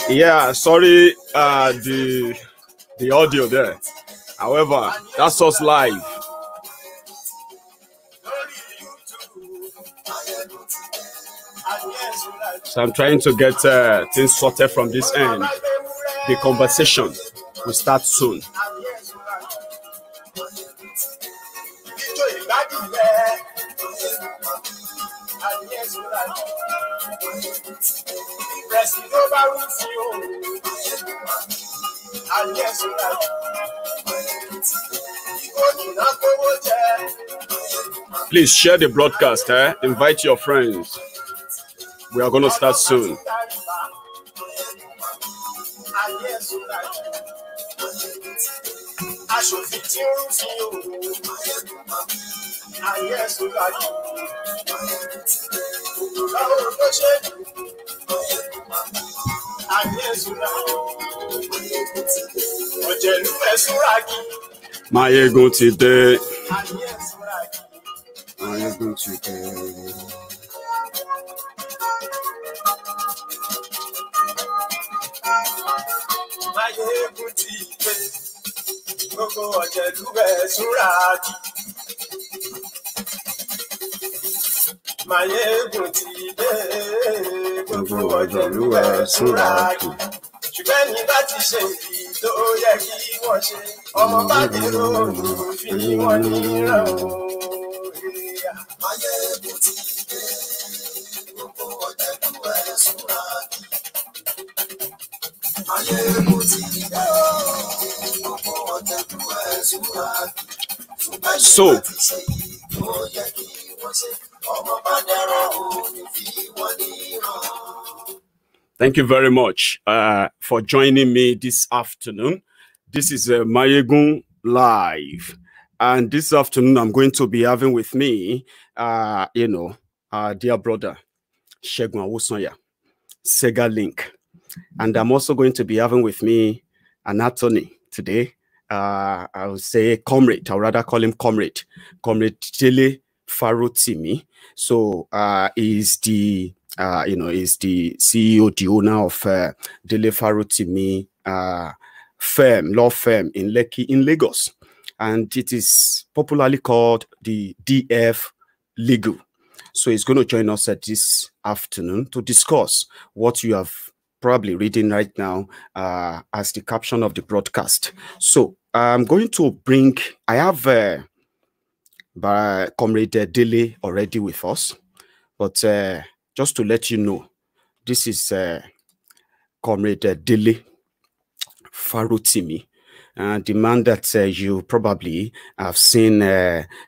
Yeah, sorry, the audio there. However, that's us live. So I'm trying to get things sorted from this end. The conversation will start soon. Please share the broadcast, invite your friends. We are going to start soon. Maiyegun today. Maiyegun today. So, thank you very much for joining me this afternoon. This is Maiyegun Live. And this afternoon, I'm going to be having with me, dear brother, Segun Awosanya, Segalink. And I'm also going to be having with me an attorney today. I would say comrade, I would rather call him comrade Dele Farotimi. So is the is the CEO, the owner of Dele Farotimi law firm in Lekki in Lagos, and it is popularly called the DF Legal. So he's going to join us at this afternoon to discuss what you have probably reading right now as the caption of the broadcast. So I'm going to bring, I have Comrade Dele already with us, but just to let you know, this is Comrade Dele Farotimi, the man that you probably have seen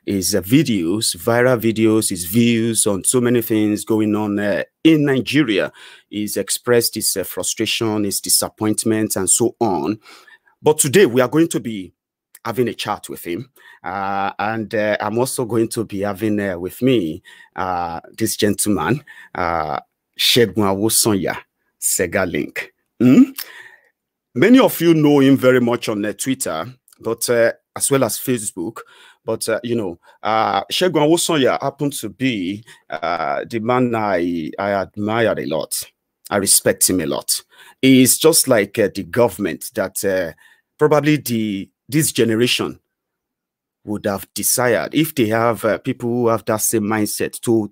his videos, viral videos, his views on so many things going on in Nigeria. He's expressed his frustration, his disappointment, and so on. But today we are going to be having a chat with him. And I'm also going to be having with me this gentleman, Segun Awosanya, Segalink. Many of you know him very much on Twitter, but as well as Facebook. But, Segun Awosanya happened to be the man I admire a lot. I respect him a lot. He's just like the government that probably this generation would have desired if they have people who have that same mindset to,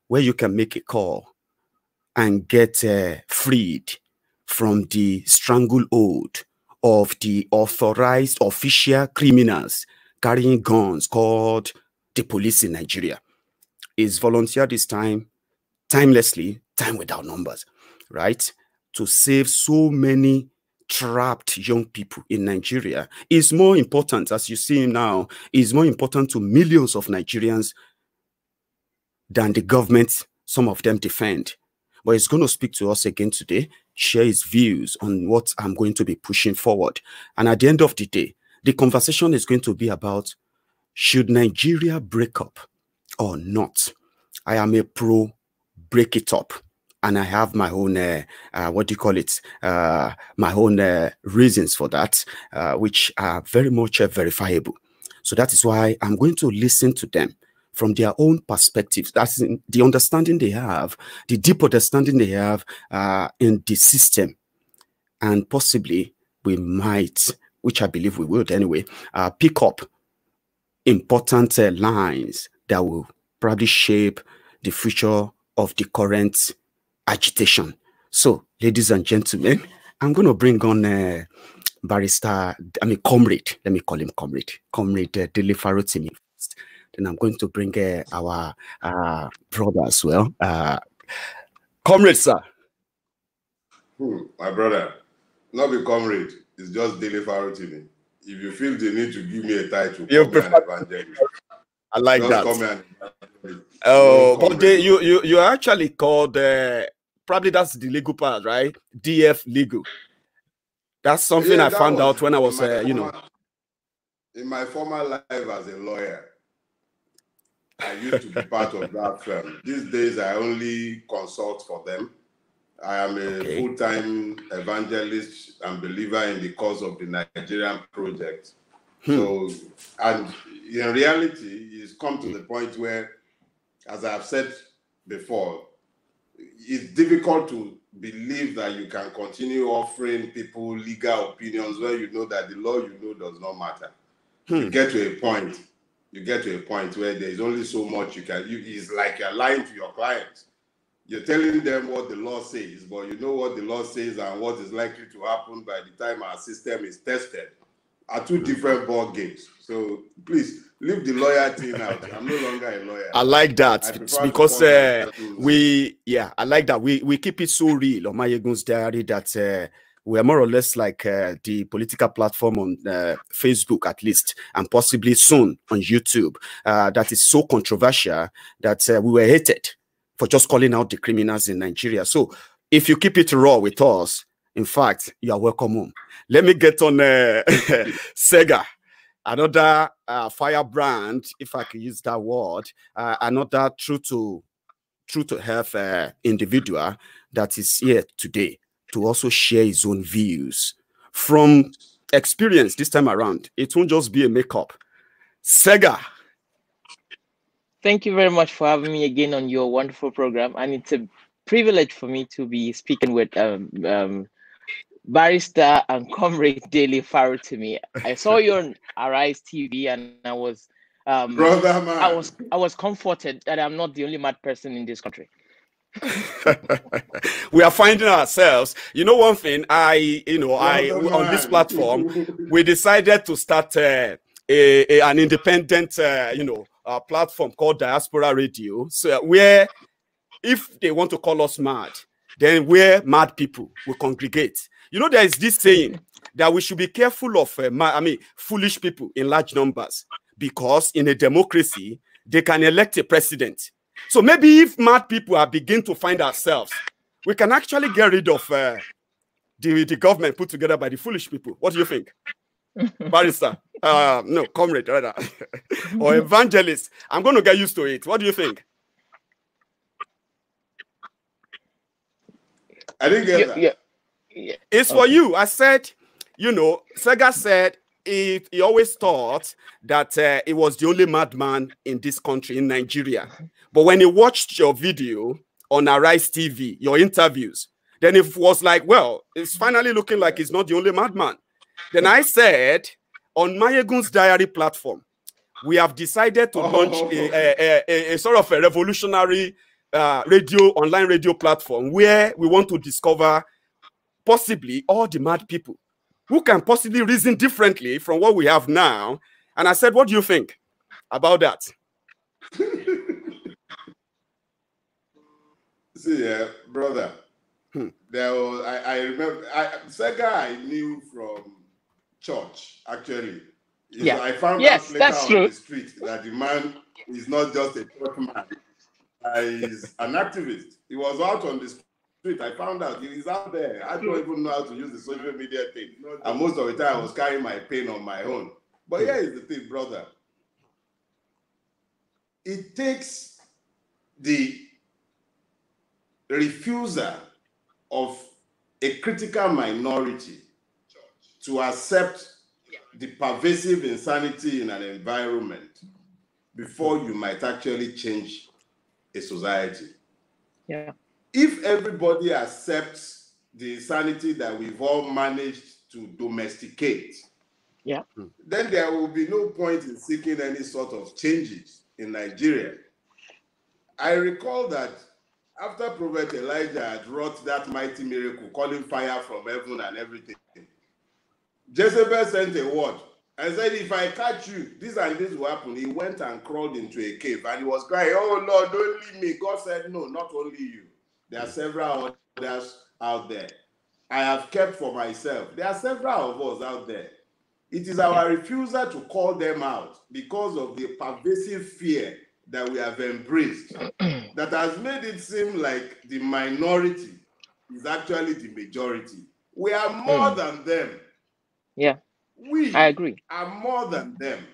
where you can make a call and get freed from the stranglehold of the authorized official criminals carrying guns called the police in Nigeria. Is volunteered this time, timelessly, time without numbers, right? To save so many trapped young people in Nigeria is more important, as you see now, is more important to millions of Nigerians than the government some of them defend. But he's going to speak to us again today, share his views on what I'm going to be pushing forward. And at the end of the day, the conversation is going to be about, should Nigeria break up or not? I am a pro break it up. And I have my own, my own reasons for that, which are very much verifiable. So that is why I'm going to listen to them from their own perspectives. That's the understanding they have, the deep understanding they have in the system and possibly we might, which I believe we would anyway, pick up important lines that will probably shape the future of the current agitation. So, ladies and gentlemen, I'm going to bring on Comrade. Let me call him Comrade. Comrade Dele Farotimi. Then I'm going to bring our brother as well. Comrade, sir. My brother, not be Comrade. It's just Dele Farotimi. If you feel the need to give me a title, you prefer evangelist. I like just that. Call me an evangelist. Oh, but you are actually called probably that's the legal part, right? DF legal. That's something I found out when I was, in my former life as a lawyer. I used to be part of that firm. These days, I only consult for them. I am a full-time evangelist and believer in the cause of the Nigerian project. So, and in reality, it's come to the point where, as I've said before, it's difficult to believe that you can continue offering people legal opinions when you know that the law you know does not matter. You get to a point where there is only so much you can. It's like you're lying to your clients. You're telling them what the law says, but you know what the law says and what is likely to happen by the time our system is tested are two different ball games. So please leave the lawyer thing out. I'm no longer a lawyer. I like that. It's because I like that. We keep it so real on Maiyegun's diary that we are more or less like the political platform on Facebook, at least, and possibly soon on YouTube. That is so controversial that we were hated for just calling out the criminals in Nigeria. So if you keep it raw with us, in fact, you are welcome home. Let me get on Sega, another firebrand, if I can use that word, another true to health individual that is here today to also share his own views from experience this time around. It won't just be a makeup. Sega. Thank you very much for having me again on your wonderful program. And it's a privilege for me to be speaking with Barrister and Comrade Dele Farotimi. I saw you on Arise TV, and I was brother, man. I was comforted that I'm not the only mad person in this country. We are finding ourselves. You know, one thing on this platform, we decided to start an independent platform called Diaspora Radio. So where, if they want to call us mad, then where mad people will congregate. You know, there is this saying that we should be careful of foolish people in large numbers, because in a democracy they can elect a president. So maybe if mad people are beginning to find ourselves, we can actually get rid of the government put together by the foolish people. What do you think? Barrister? No, Comrade, rather. Or evangelist. I'm going to get used to it. What do you think? I didn't get that. Yeah. It's for you. I said, Sega said he always thought that he was the only madman in this country, in Nigeria. But when he watched your video on Arise TV, your interviews, then it was like, well, it's finally looking like he's not the only madman. Then I said, on Maiyegun's diary platform, we have decided to launch a sort of a revolutionary online radio platform where we want to discover possibly all the mad people who can possibly reason differently from what we have now. And I said, what do you think about that? See, brother, there was, I remember, Sega I knew from church, actually. Yeah. I found out later on the street that the man is not just a church man. He's an activist. He was out on the street. I found out he's out there. I don't even know how to use the social media thing. And most of the time I was carrying my pen on my own. But here is the thing, brother. It takes the refusal of a critical minority to accept the pervasive insanity in an environment before you might actually change a society. Yeah. If everybody accepts the sanity that we've all managed to domesticate, yeah, then there will be no point in seeking any sort of changes in Nigeria. I recall that after Prophet Elijah had wrought that mighty miracle, calling fire from heaven and everything, Jezebel sent a word and said, if I catch you, this and this will happen. He went and crawled into a cave and he was crying, oh Lord, don't leave me. God said, no, not only you. There are several others out there. I have kept for myself. There are several of us out there. It is our refusal to call them out because of the pervasive fear that we have embraced that has made it seem like the minority is actually the majority. We are more than them. Yeah, I agree. are more than them.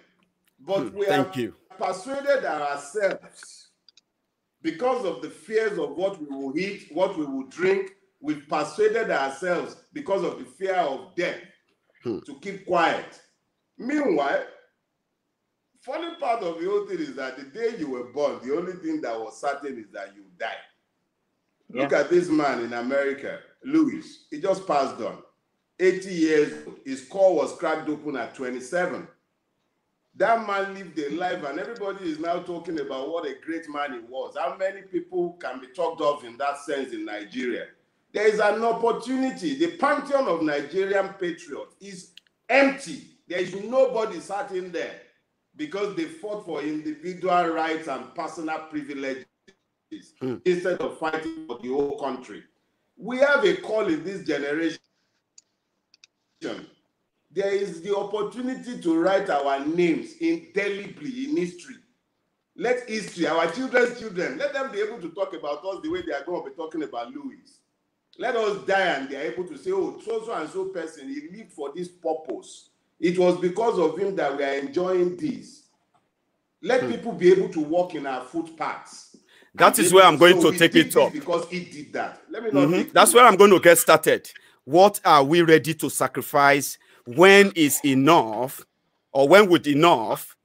But we have persuaded ourselves because of the fears of what we will eat, what we will drink. We've persuaded ourselves because of the fear of death to keep quiet. Meanwhile, funny part of the whole thing is that the day you were born, the only thing that was certain is that you die. Yeah. Look at this man in America, Louis. He just passed on. 80 years old. His skull was cracked open at 27. That man lived a life, and everybody is now talking about what a great man he was. How many people can be talked of in that sense in Nigeria? There is an opportunity. The pantheon of Nigerian patriots is empty. There is nobody sat in there because they fought for individual rights and personal privileges instead of fighting for the whole country. We have a call in this generation. There is the opportunity to write our names indelibly in history. Let history, our children's children, let them be able to talk about us the way they are going to be talking about Louis. Let us die and they are able to say, oh, so and so person, he lived for this purpose. It was because of him that we are enjoying this. Let people be able to walk in our footpaths. That is where I'm going to take it up. Because he did that. Let me not That's where I'm going to get started. What are we ready to sacrifice? When is enough, or when would enough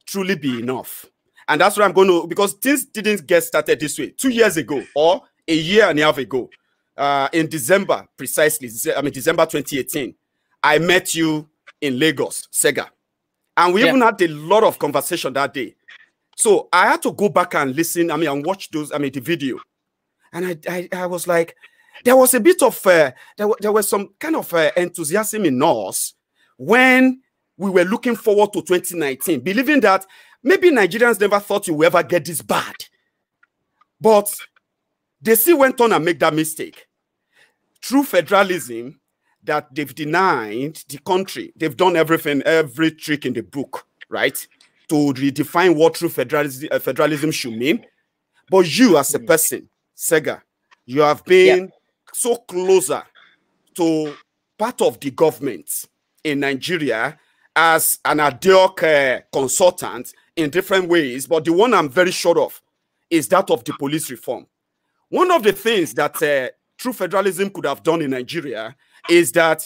truly be enough? And that's what I'm going to, because things didn't get started this way 2 years ago or a year and a half ago. In December, precisely, December 2018, I met you in Lagos, Sega. And we even had a lot of conversation that day. So I had to go back and listen, and watch those, the video. And I was like, there was a bit of, there was some kind of enthusiasm in us when we were looking forward to 2019, believing that maybe Nigerians never thought you would ever get this bad. But they still went on and made that mistake. Through federalism, that they've denied the country. They've done everything, every trick in the book, right? To redefine what true federalism should mean. But you as a person, Sega, you have been so closer to part of the government in Nigeria as an ad hoc consultant in different ways. But the one I'm very sure of is that of the police reform. One of the things that true federalism could have done in Nigeria is that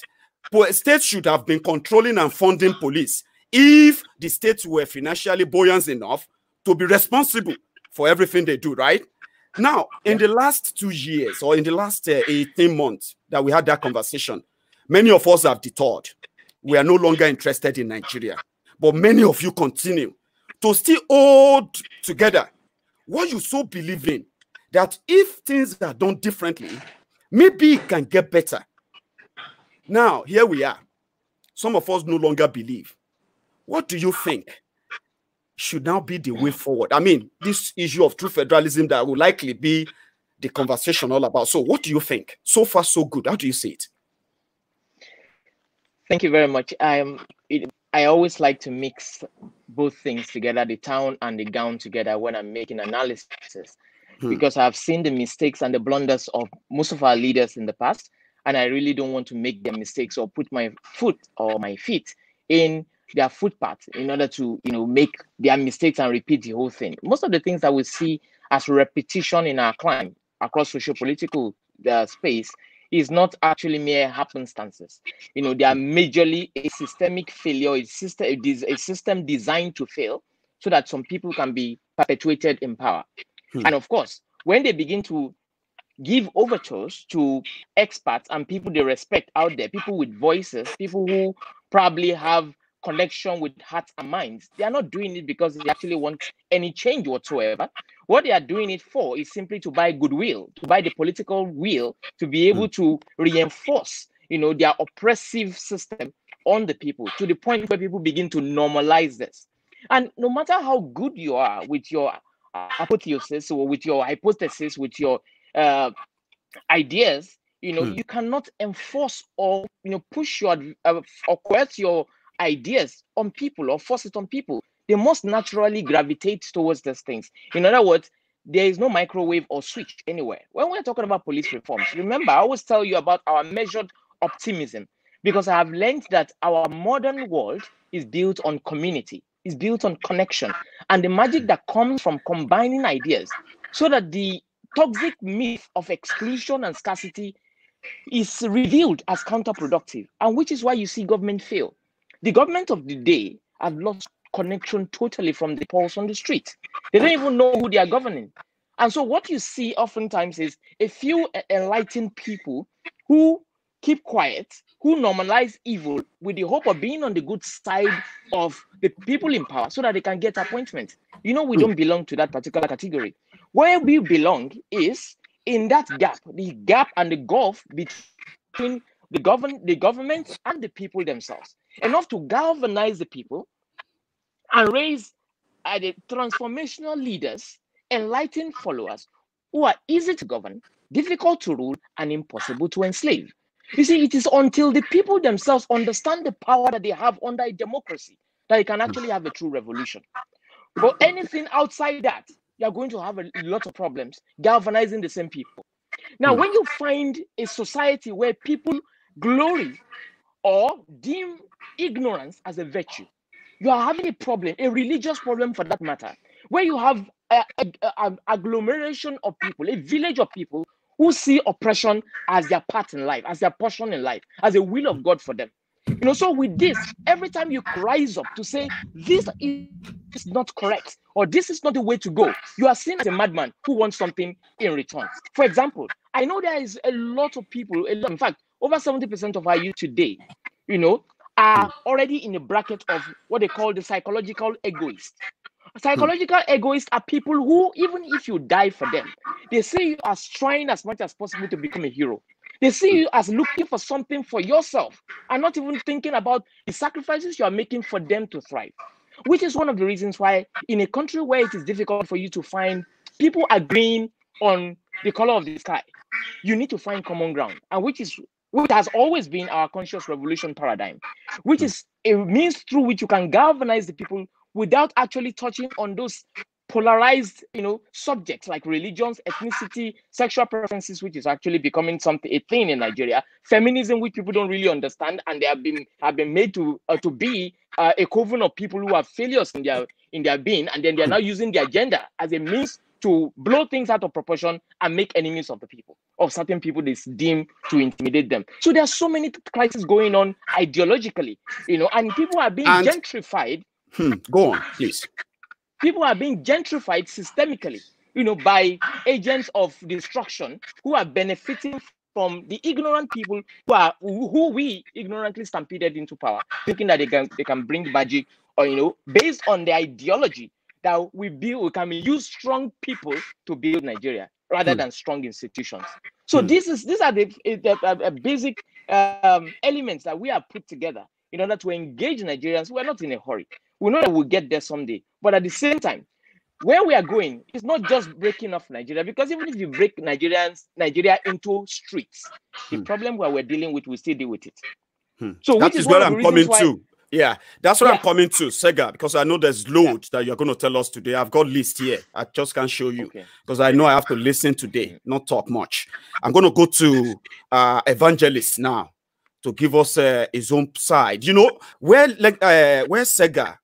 states should have been controlling and funding police if the states were financially buoyant enough to be responsible for everything they do, right? Now, in the last 2 years or in the last 18 months that we had that conversation, many of us have detoured. We are no longer interested in Nigeria. But many of you continue to still hold together what you so believe in, that if things are done differently, maybe it can get better. Now, here we are. Some of us no longer believe. What do you think should now be the way forward? This issue of true federalism that will likely be the conversation all about. So what do you think? So far, so good. How do you see it? Thank you very much. I always like to mix both things together, the town and the gown together when I'm making analysis, because I've seen the mistakes and the blunders of most of our leaders in the past, and I really don't want to make their mistakes or put my foot or my feet in their footpath in order to, make their mistakes and repeat the whole thing. Most of the things that we see as repetition in our climb across socio-political space is not actually mere happenstances. They are majorly a systemic failure. It is a system designed to fail so that some people can be perpetuated in power. And of course, when they begin to give overtures to experts and people they respect out there, people with voices, people who probably have connection with hearts and minds. They are not doing it because they actually want any change whatsoever. What they are doing it for is simply to buy goodwill, to buy the political will, to be able to reinforce, their oppressive system on the people, to the point where people begin to normalize this. And no matter how good you are with your apotheosis or with your hypothesis, with your ideas, you cannot enforce or push your or coerce your ideas on people or force it on people. They must naturally gravitate towards these things. In other words, there is no microwave or switch anywhere. When we're talking about police reforms, remember, I always tell you about our measured optimism, because I have learned that our modern world is built on community, is built on connection, and the magic that comes from combining ideas, so that the toxic myth of exclusion and scarcity is revealed as counterproductive, and which is why you see government fail. The government of the day have lost connection totally from the pulse on the street. They don't even know who they are governing. And so what you see oftentimes is a few enlightened people who keep quiet, who normalize evil with the hope of being on the good side of the people in power so that they can get appointments. We don't belong to that particular category. Where we belong is in that gap, the gap and the gulf between the government and the people themselves, enough to galvanize the people and raise the transformational leaders, enlightened followers who are easy to govern, difficult to rule, and impossible to enslave. You see, it is until the people themselves understand the power that they have under a democracy that they can actually have a true revolution. But anything outside that, you're going to have a lot of problems galvanizing the same people. Now, when you find a society where people glory or deem ignorance as a virtue, you are having a problem, a religious problem for that matter, where you have an agglomeration of people, a village of people who see oppression as their part in life, as their portion in life, as a will of God for them. So with this, every time you rise up to say, this is not correct, or this is not the way to go, you are seen as a madman who wants something in return. For example, I know there is a lot of people, in fact, over 70% of our youth today, are already in the bracket of what they call the psychological egoist. Psychological egoists are people who, even if you die for them, they see you as trying as much as possible to become a hero. They see you as looking for something for yourself and not even thinking about the sacrifices you are making for them to thrive, which is one of the reasons why in a country where it is difficult for you to find people agreeing on the color of the sky, you need to find common ground, and which has always been our conscious revolution paradigm, which is a means through which you can galvanize the people without actually touching on those polarized, subjects like religions, ethnicity, sexual preferences, which is actually becoming a thing in Nigeria, feminism, which people don't really understand, and they have been made to be a coven of people who are failures in their being, and then they are now using their gender as a means to blow things out of proportion and make enemies of the people, of certain people they deem to intimidate them. So there are so many crises going on ideologically, and people are being gentrified. Go on, please. People are being gentrified systemically, by agents of destruction who are benefiting from the ignorant people who we ignorantly stampeded into power, thinking that they can bring magic, or based on the ideology that we can use strong people to build Nigeria rather than strong institutions. So these are the basic elements that we have put together in order to engage Nigerians. We're not in a hurry. We know that we'll get there someday. But at the same time, where we are going is not just breaking off Nigeria, because even if you break Nigeria into streets, the problem where we're dealing with, we still deal with it. So that is where I'm coming to. Yeah, that's what I'm coming to, Sega, because I know there's loads that you're going to tell us today. I've got list here. I just can't show you because I know I have to listen today, not talk much. I'm going to go to Evangelist now to give us his own side. Where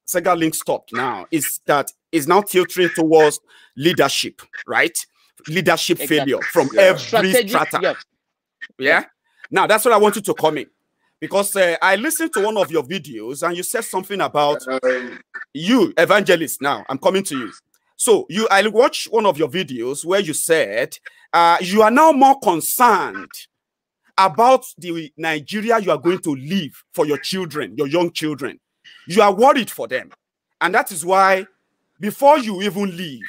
Segalink stopped now is now tilting towards leadership, right? Leadership failure from every strata. Yeah. Now that's what I want you to comment, because I listened to one of your videos and you said something about you, Evangelist. Now I'm coming to you. So I watched one of your videos where you said you are now more concerned about the Nigeria you are going to leave for your children, your young children. You are worried for them. And that is why before you even leave,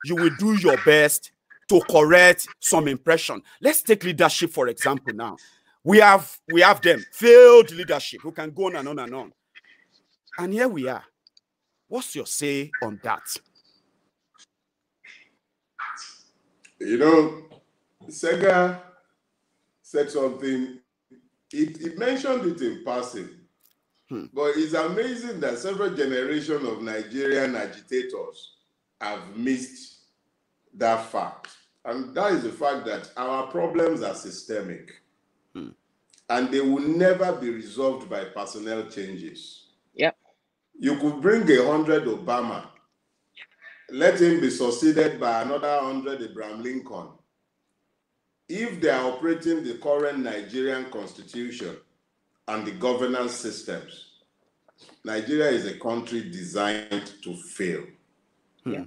you will do your best to correct some impression. Let's take leadership, for example, now. We have them, failed leadership, who can go on and on and on. And here we are. What's your say on that? You know, Sega said something, he mentioned it in passing, but it's amazing that several generations of Nigerian agitators have missed that fact. And that is the fact that our problems are systemic. And they will never be resolved by personnel changes. Yeah. You could bring 100 Obama, let him be succeeded by another 100 Abraham Lincoln. If they are operating the current Nigerian constitution and the governance systems, Nigeria is a country designed to fail. Yeah.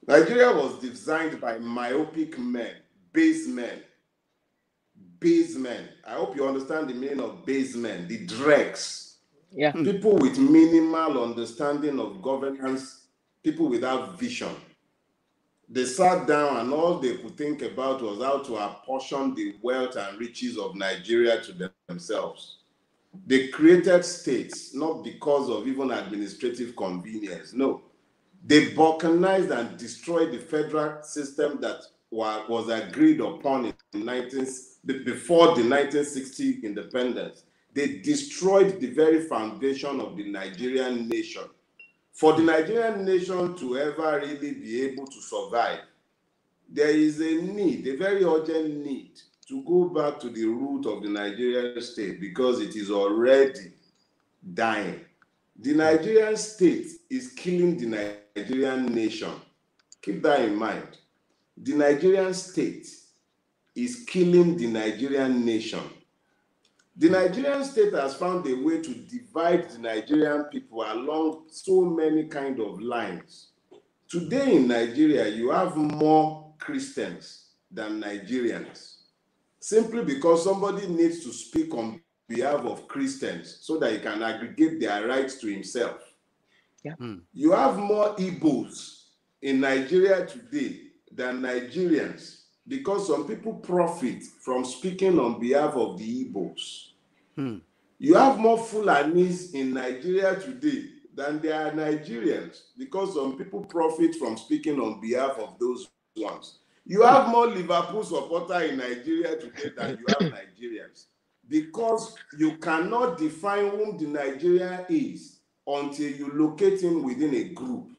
Nigeria was designed by myopic men, base men. Base men. I hope you understand the meaning of base men, the dregs. Yeah. People with minimal understanding of governance, people without vision. They sat down and all they could think about was how to apportion the wealth and riches of Nigeria to themselves. They created states not because of even administrative convenience. No. They balkanized and destroyed the federal system that was agreed upon before the 1960 independence. They destroyed the very foundation of the Nigerian nation. For the Nigerian nation to ever really be able to survive, there is a need, a very urgent need, to go back to the root of the Nigerian state because it is already dying. The Nigerian state is killing the Nigerian nation. Keep that in mind. The Nigerian state is killing the Nigerian nation. The Nigerian state has found a way to divide the Nigerian people along so many kind of lines. Today in Nigeria, you have more Christians than Nigerians, simply because somebody needs to speak on behalf of Christians so that he can aggregate their rights to himself. Yeah. You have more Igbos in Nigeria today than Nigerians because some people profit from speaking on behalf of the Igbos. You have more Fulanis in Nigeria today than there are Nigerians because some people profit from speaking on behalf of those ones. You have more Liverpool supporters in Nigeria today than you have Nigerians because you cannot define whom the Nigerian is until you locate him within a group.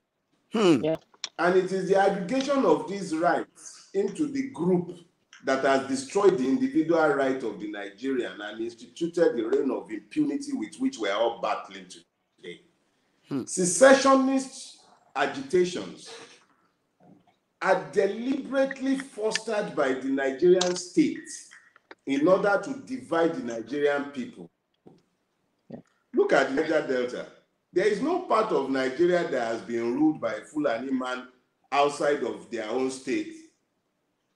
Yeah. And it is the aggregation of these rights into the group that has destroyed the individual right of the Nigerian and instituted the reign of impunity with which we are all battling today. Secessionist agitations are deliberately fostered by the Nigerian state in order to divide the Nigerian people. Look at the Niger Delta. There is no part of Nigeria that has been ruled by a Fulani man outside of their own state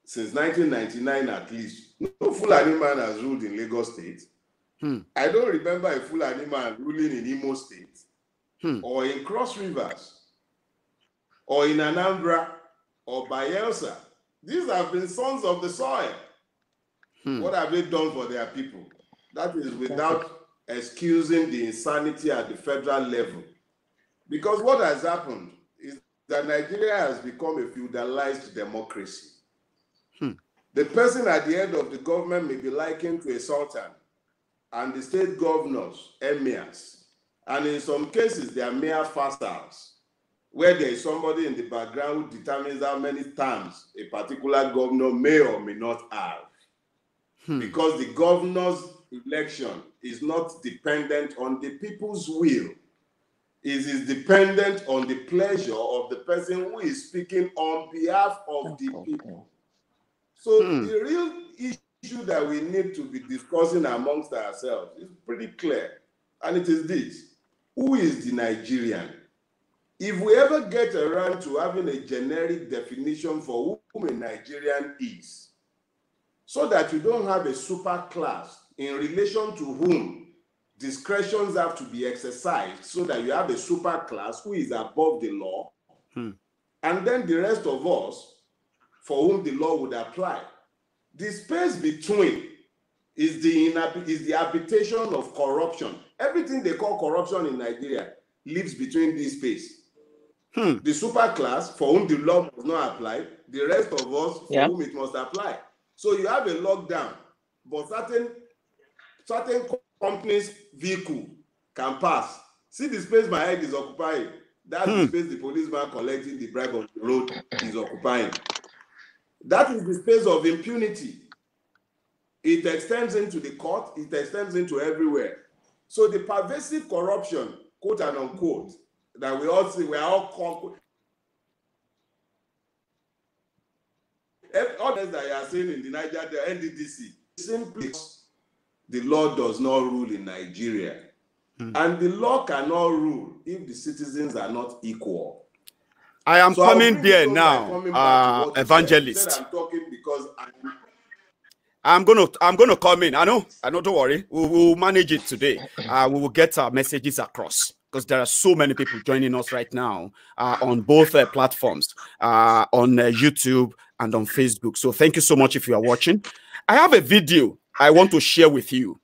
since 1999 at least. No Fulani man has ruled in Lagos State. I don't remember a Fulani man ruling in Imo State or in Cross Rivers or in Anambra or Bayelsa. These have been sons of the soil. What have they done for their people? That is without excusing the insanity at the federal level. Because what has happened is that Nigeria has become a feudalized democracy. The person at the head of the government may be likened to a sultan, and the state governors, emirs, and in some cases they are mere vassals, where there is somebody in the background who determines how many terms a particular governor may or may not have. Because the governor's election is not dependent on the people's will. It is dependent on the pleasure of the person who is speaking on behalf of the people. So the real issue that we need to be discussing amongst ourselves is pretty clear. And it is this: who is the Nigerian? If we ever get around to having a generic definition for whom a Nigerian is, so that you don't have a super class in relation to whom discretions have to be exercised, so that you have a super class who is above the law, and then the rest of us for whom the law would apply. The space between is the habitation of corruption. Everything they call corruption in Nigeria lives between this space. The super class for whom the law must not apply, the rest of us for whom it must apply. So you have a lockdown, but certain companies' vehicle can pass. See the space my head is occupying. That's the space the policeman collecting the bribe on the road is occupying. That is the space of impunity. It extends into the court, it extends into everywhere. So the pervasive corruption, quote and unquote, that we all see, we are all that you are saying in the Niger, the NDDC, simply the law does not rule in Nigeria. And the law cannot rule if the citizens are not equal. I am coming there now, evangelist. I'm talking because I'm gonna come in. I know, don't worry. We'll manage it today. We will get our messages across, because there are so many people joining us right now on both platforms, on YouTube and on Facebook. So thank you so much if you are watching. I have a video I want to share with you.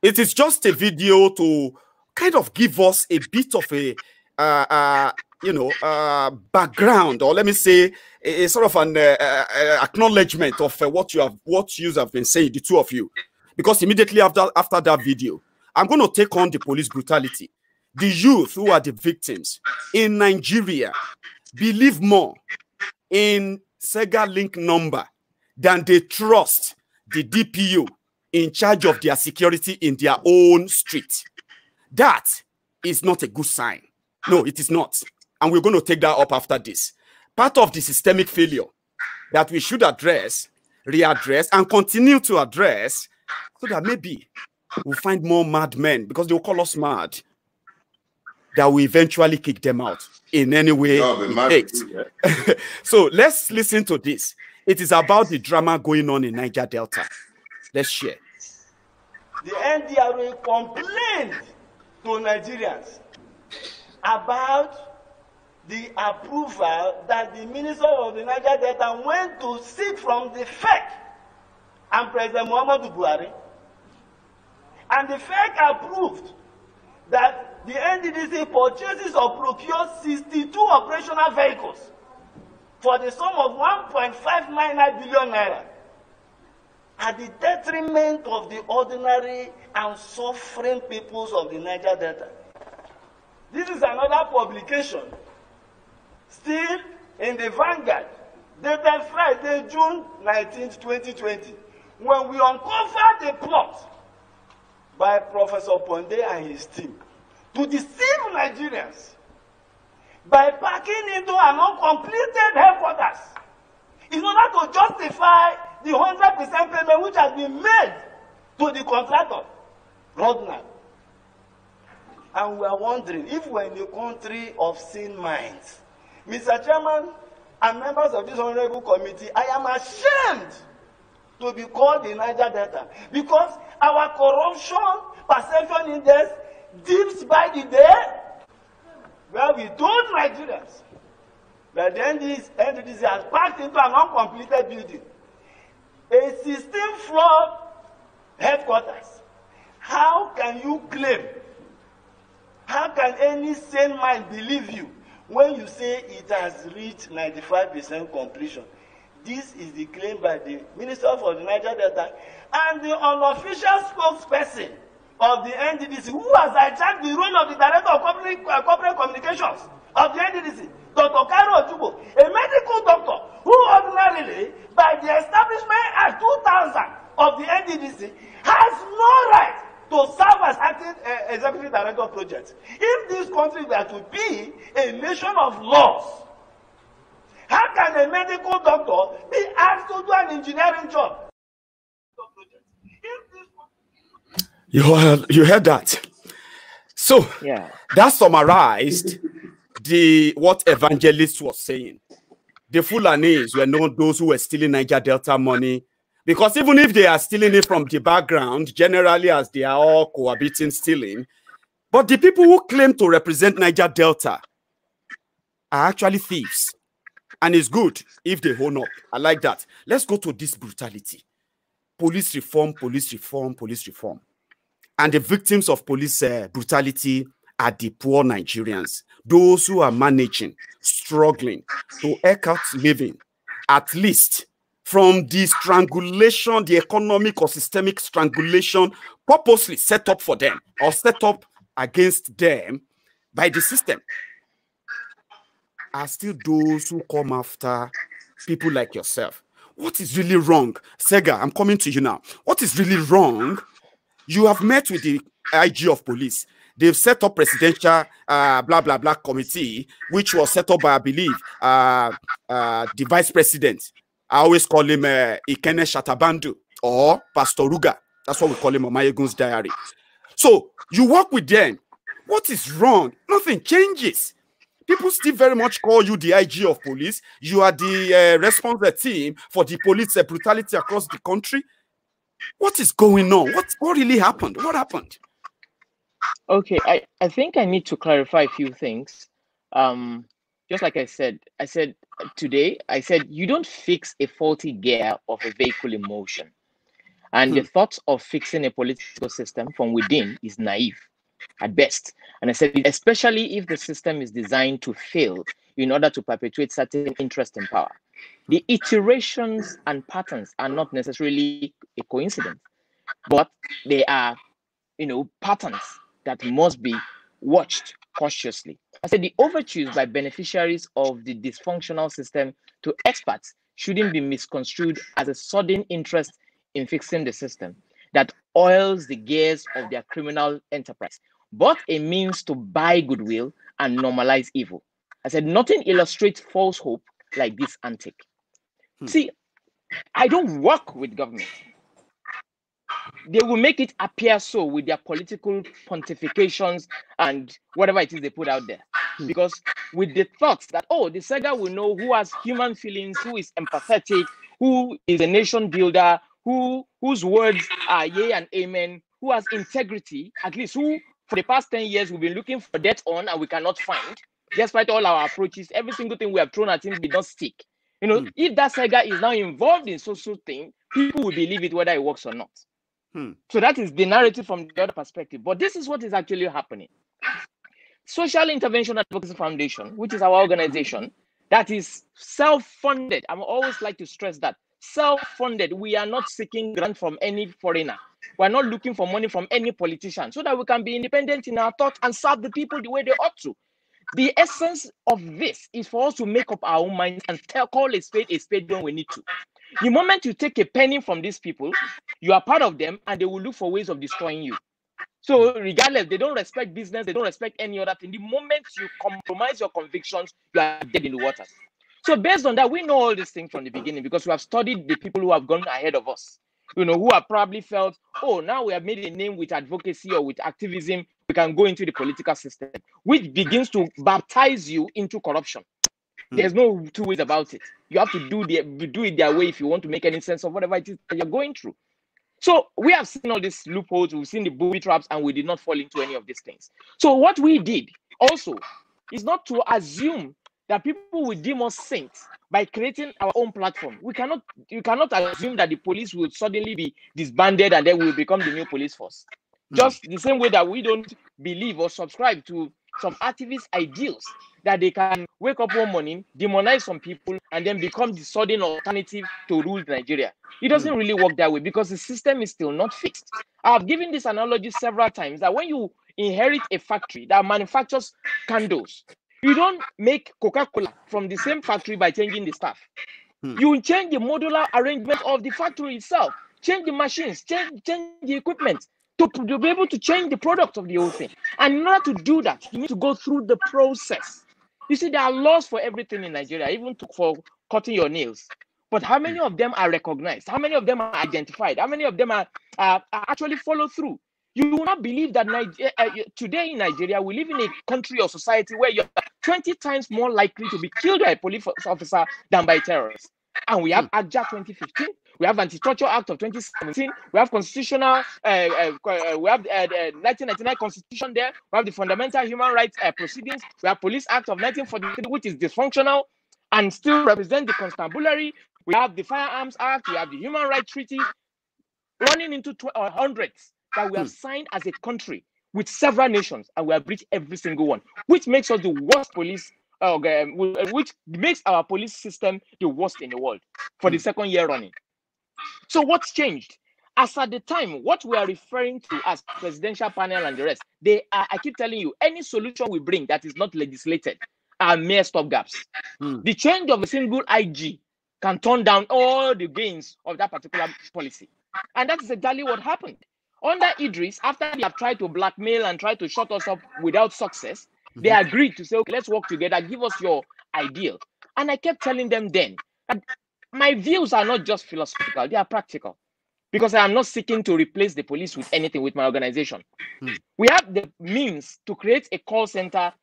It is just a video to kind of give us a bit of a background, or let me say a sort of an acknowledgement of what you have been saying, the two of you, because immediately after that video, I'm going to take on the police brutality. The youth who are the victims in Nigeria believe more in Segalink number than they trust the DPO in charge of their security in their own street. That is not a good sign. No, it is not. And we're going to take that up after this. Part of the systemic failure that we should address, readdress, and continue to address, so that maybe we'll find more madmen, because they will call us mad, that we eventually kick them out in any way it takes. So let's listen to this. It is about the drama going on in Niger Delta. Let's share. The NDRA complained to Nigerians about the approval that the Minister of the Niger Delta went to seek from the FEC and President Muhammadu Buhari. And the FEC approved that the NDDC purchases or procures 62 operational vehicles for the sum of 1.599 billion naira, at the detriment of the ordinary and suffering peoples of the Niger Delta. This is another publication, still in the Vanguard, dated Friday, June 19, 2020, when we uncovered the plot by Professor Ponde and his team to deceive Nigerians by packing into an uncompleted headquarters in order to justify the 100% payment which has been made to the contractor, Rodman. And we are wondering if we're in a country of sane minds. Mr. Chairman and members of this honorable committee, I am ashamed to be called the Niger Delta, because our corruption perception index dips by the day, where we told Nigerians that the NDDC has packed into an uncompleted building a 16-floor headquarters. How can you claim? How can any sane mind believe you when you say it has reached 95% completion? This is the claim by the Minister for the Niger Delta and the unofficial spokesperson of the NDDC, who has hijacked the role of the Director of Corporate Communications of the NDDC, Dr. Cairo Ojubo, a medical doctor who ordinarily, by the Establishment Act 2000 of the NDDC, has no right to serve as acting executive director of projects. If this country were to be a nation of laws, how can a medical doctor be asked to do an engineering job? You heard that. So that summarized what Evangelist was saying. The Fulanis were not those who were stealing Niger Delta money, because even if they are stealing it from the background, generally as they are all cohabiting stealing, but the people who claim to represent Niger Delta are actually thieves. And it's good if they own up. I like that. Let's go to this brutality. Police reform, police reform, police reform. And the victims of police brutality are the poor Nigerians, those who are managing, struggling to eke out living, at least from the strangulation, the economic or systemic strangulation purposely set up for them or set up against them by the system, are still those who come after people like yourself. What is really wrong? Sega, I'm coming to you now. What is really wrong? You have met with the IG of police. They've set up presidential blah, blah, blah committee, which was set up by, I believe, the vice president. I always call him Ikene Shatabandu or Pastor Ruga. That's what we call him on Maiyegun's diary. So you work with them. What is wrong? Nothing changes. People still very much call you the IG of police. You are the response team for the police brutality across the country. What is going on? What really happened? What happened? Okay, I think I need to clarify a few things. Just like I said today, you don't fix a faulty gear of a vehicle in motion. And the thought of fixing a political system from within is naive at best. And I said, especially if the system is designed to fail in order to perpetuate certain interest in power. The iterations and patterns are not necessarily a coincidence, but they are, patterns that must be watched cautiously. I said the overtures by beneficiaries of the dysfunctional system to experts shouldn't be misconstrued as a sudden interest in fixing the system that oils the gears of their criminal enterprise, but a means to buy goodwill and normalize evil. I said nothing illustrates false hope like this antic. See, I don't work with government. They will make it appear so with their political pontifications and whatever it is they put out there. Because with the thoughts that, the Sega will know who has human feelings, who is empathetic, who is a nation builder, whose words are yea and amen, who has integrity, at least who for the past 10 years we've been looking for debt on and we cannot find, despite all our approaches, every single thing we have thrown at him did not stick. If that Sega is now involved in social thing, people will believe it whether it works or not. So that is the narrative from the other perspective. But this is what is actually happening. Social Intervention Advocacy Foundation, which is our organization, that is self-funded. I always like to stress that. Self-funded. We are not seeking grant from any foreigner. We're not looking for money from any politician so that we can be independent in our thought and serve the people the way they ought to. The essence of this is for us to make up our own minds and call a spade when we need to. The moment you take a penny from these people, you are part of them and they will look for ways of destroying you. So regardless, they don't respect business, they don't respect any other thing. The moment you compromise your convictions, you are dead in the waters. So based on that, we know all these things from the beginning because we have studied the people who have gone ahead of us, who have probably felt, now we have made a name with advocacy or with activism, we can go into the political system, which begins to baptize you into corruption. There's no two ways about it. You have to do it their way if you want to make any sense of whatever it is that you're going through. So we have seen all these loopholes, we've seen the booby traps, and we did not fall into any of these things. So what we did also is not to assume that people will deem us saints by creating our own platform. You cannot assume that the police will suddenly be disbanded and then we will become the new police force. Just the same way that we don't believe or subscribe to some activist ideals that they can wake up one morning, demonize some people, and then become the sudden alternative to rule Nigeria. It doesn't really work that way because the system is still not fixed. I've given this analogy several times that when you inherit a factory that manufactures candles, you don't make Coca-Cola from the same factory by changing the staff. You change the modular arrangement of the factory itself, change the machines, change the equipment to be able to change the product of the whole thing. And in order to do that, you need to go through the process. You see, there are laws for everything in Nigeria, even for cutting your nails. But how many of them are recognized? How many of them are identified? How many of them are actually followed through? You will not believe that today in Nigeria, we live in a country or society where you're 20 times more likely to be killed by a police officer than by terrorists. And we have AJA 2015, we have Anti-Torture Act of 2017, we have constitutional, we have the 1999 Constitution there, we have the Fundamental Human Rights Proceedings, we have Police Act of 1943, which is dysfunctional and still represent the constabulary. We have the Firearms Act, we have the Human Rights Treaty, running into hundreds that we have signed as a country with several nations, and we have breached every single one, which makes us the worst police, which makes our police system the worst in the world for the second year running. So what's changed? As at the time, what we are referring to as presidential panel and the rest, they are, I keep telling you, any solution we bring that is not legislated are mere stopgaps. The change of a single IG can turn down all the gains of that particular policy. And that is exactly what happened. Under Idris, after they have tried to blackmail and try to shut us up without success, they agreed to say, okay, let's work together, give us your ideal. And I kept telling them then that my views are not just philosophical, they are practical. Because I am not seeking to replace the police with anything with my organization. We have the means to create a call center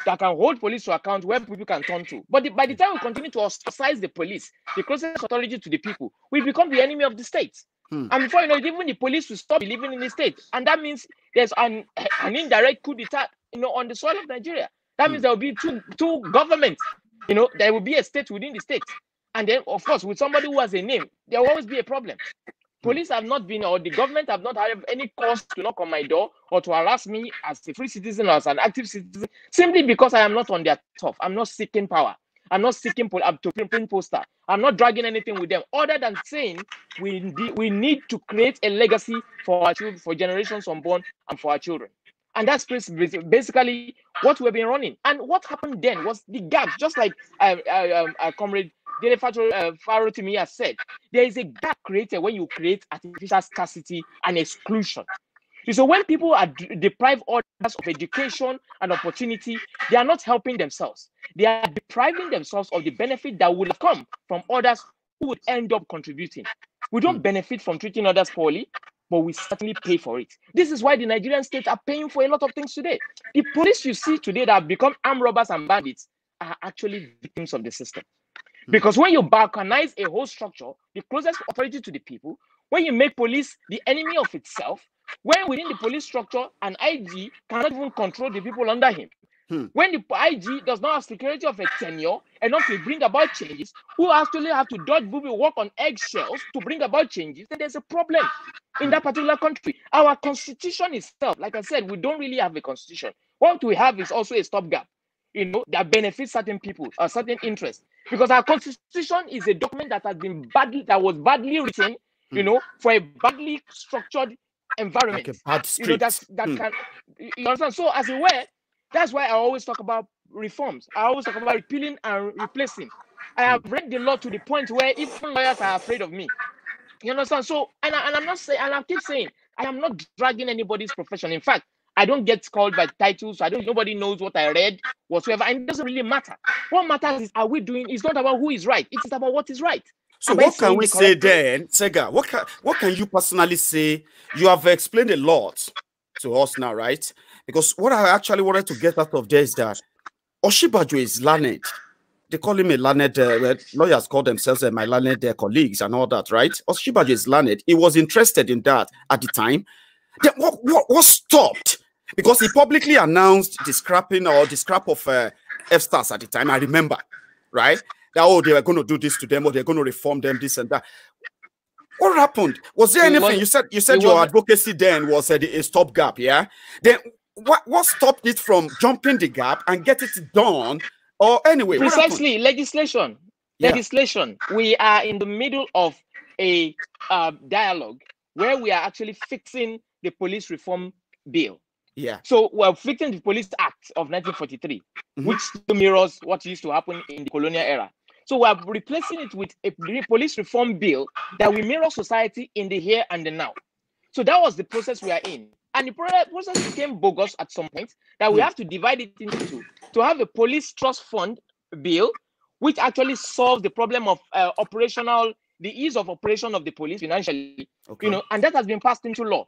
that can hold police to account where people can turn to. But by the time we continue to ostracize the police, the closest authority to the people, we become the enemy of the state. And before you know it, even the police will stop believing in the state. And that means there's an indirect coup d'etat, on the soil of Nigeria. That means there will be two governments. There will be a state within the state. And then, of course, with somebody who has a name, there will always be a problem. Police have not been, or the government have not had any cause to knock on my door or to harass me as a free citizen or as an active citizen, simply because I am not on their turf. I'm not seeking power. I'm not seeking to print poster. I'm not dragging anything with them, other than saying we need to create a legacy for our children, for generations unborn, and for our children. And that's basically what we've been running. And what happened then was the gap, just like Comrade Dele Farotimi has said, there is a gap created when you create artificial scarcity and exclusion. So when people are deprived others of education and opportunity, they are not helping themselves. They are depriving themselves of the benefit that would have come from others who would end up contributing. We don't benefit from treating others poorly, but we certainly pay for it. This is why the Nigerian states are paying for a lot of things today. The police you see today that have become armed robbers and bandits are actually victims of the system. Because when you balkanize a whole structure, the closest authority to the people, when you make police the enemy of itself, when within the police structure, an IG cannot even control the people under him. When the IG does not have security of a tenure enough to bring about changes, who actually have to dodge booby, walk on eggshells to bring about changes, then there's a problem in that particular country. Our constitution itself, like I said, we don't really have a constitution. What we have is also a stopgap, that benefits certain people or certain interests. Because our constitution is a document that was badly written, for a badly structured environment. Like that can, you understand? So as a way, that's why I always talk about reforms. I always talk about repealing and replacing. I have read the law to the point where even lawyers are afraid of me. You understand? So, and I'm not saying, and I keep saying, I am not dragging anybody's profession. In fact, I don't get called by titles. Nobody knows what I read whatsoever. And it doesn't really matter. What matters is, are we doing? It's not about who is right. It's about what is right. So what can we say then, Sega? What can you personally say? You have explained a lot to us now, right? Because what I actually wanted to get out of there is that Osinbajo is learned. They call him a learned, lawyers call themselves my learned colleagues and all that, right? Osinbajo is learned. He was interested in that at the time. Then what stopped? Because he publicly announced the scrap of F-Stars at the time, I remember, right? That, they were going to do this to them, or they're going to reform them, this and that. What happened? Was there anything? You said your advocacy then was a stopgap, yeah? Then what stopped it from jumping the gap and get it done? Or anyway, precisely legislation. Yeah. Legislation. We are in the middle of a dialogue where we are actually fixing the police reform bill. Yeah. So we're fixing the Police Act of 1943, which mirrors what used to happen in the colonial era. So we're replacing it with a police reform bill that will mirror society in the here and the now. So that was the process we are in. And the process became bogus at some point, that we have to divide it into two. To have a police trust fund bill, which actually solves the problem of the ease of operation of the police financially, and that has been passed into law.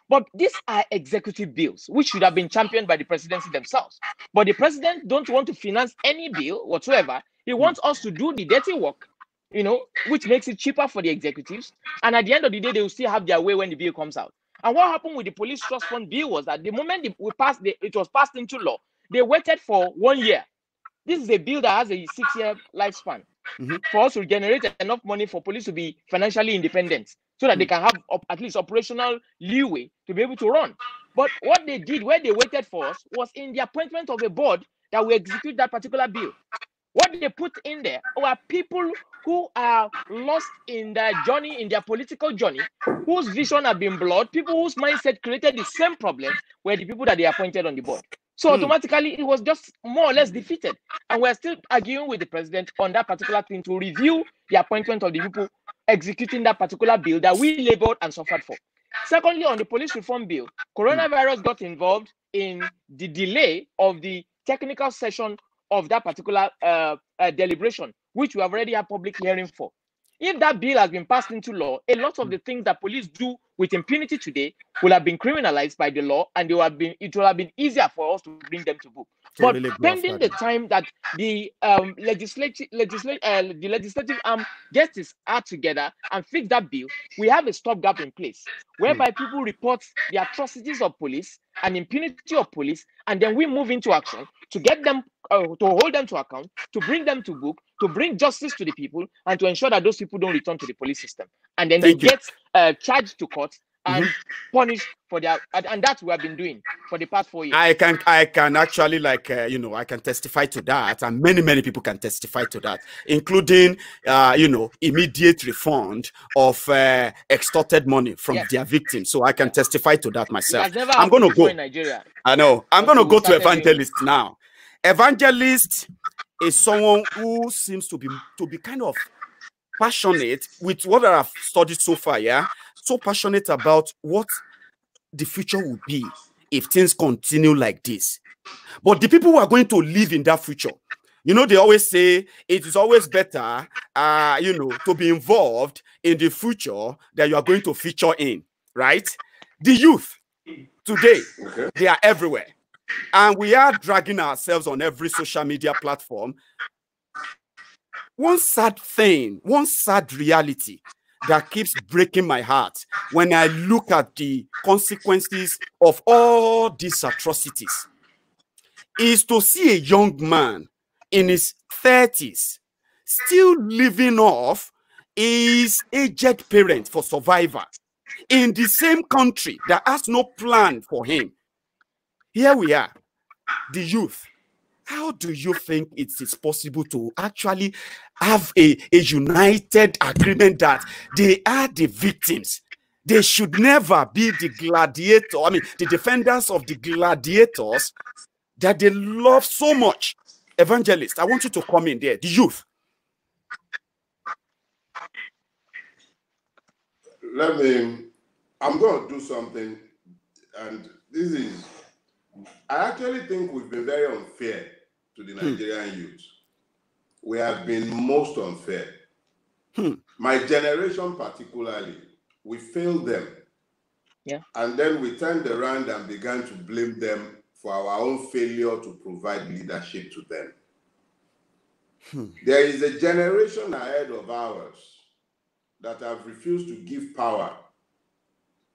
But these are executive bills, which should have been championed by the presidency themselves. But the president don't want to finance any bill whatsoever. He wants us to do the dirty work, you know, which makes it cheaper for the executives. And at the end of the day, they will still have their way when the bill comes out. And what happened with the police trust fund bill was that the moment it was passed into law, they waited for 1 year. This is a bill that has a 6-year lifespan for us to generate enough money for police to be financially independent so that they can have at least operational leeway to be able to run. But what they did, where they waited for us, was in the appointment of a board that will execute that particular bill. What they put in there were people who are lost in their journey, in their political journey, whose vision have been blurred, people whose mindset created the same problem were the people that they appointed on the board. So automatically, it was just more or less defeated. And we're still arguing with the president on that particular thing to review the appointment of the people executing that particular bill that we labored and suffered for. Secondly, on the police reform bill, coronavirus got involved in the delay of the technical session of that particular deliberation, which we have already had public hearing for. If that bill has been passed into law, a lot of the things that police do with impunity today will have been criminalized by the law, and it will have been easier for us to bring them to book. But pending the time that the legislative arm gets its act together and fix that bill, we have a stopgap in place whereby people report the atrocities of police and impunity of police, and then we move into action to get them, to hold them to account, to bring them to book, to bring justice to the people, and to ensure that those people don't return to the police system. And then they get charged to court and punished for their, and that's what we have been doing for the past 4 years. I can actually, like, you know, I can testify to that, and many people can testify to that, including, you know, immediate refund of extorted money from their victims. So I can testify to that myself. I'm going to go. In Nigeria. I know. I'm going to go to Evangelist now. Evangelist is someone who seems to be kind of passionate with what I have studied so far. Yeah, so passionate about what the future will be if things continue like this. But the people who are going to live in that future, you know, they always say it is always better, you know, to be involved in the future that you are going to feature in, right? The youth today, they are everywhere. And we are dragging ourselves on every social media platform. One sad thing, one sad reality that keeps breaking my heart when I look at the consequences of all these atrocities is to see a young man in his 30s still living off his aged parent for survival in the same country that has no plan for him. Here we are, the youth. How do you think it is possible to actually have a united agreement that they are the victims? They should never be the gladiator, I mean, the defenders of the gladiators that they love so much. Evangelist, I want you to come in there, the youth. I'm going to do something, and this is, I actually think we've been very unfair to the Nigerian youth. We have been most unfair. My generation particularly, we failed them. Yeah. And then we turned around and began to blame them for our own failure to provide leadership to them. There is a generation ahead of ours that have refused to give power.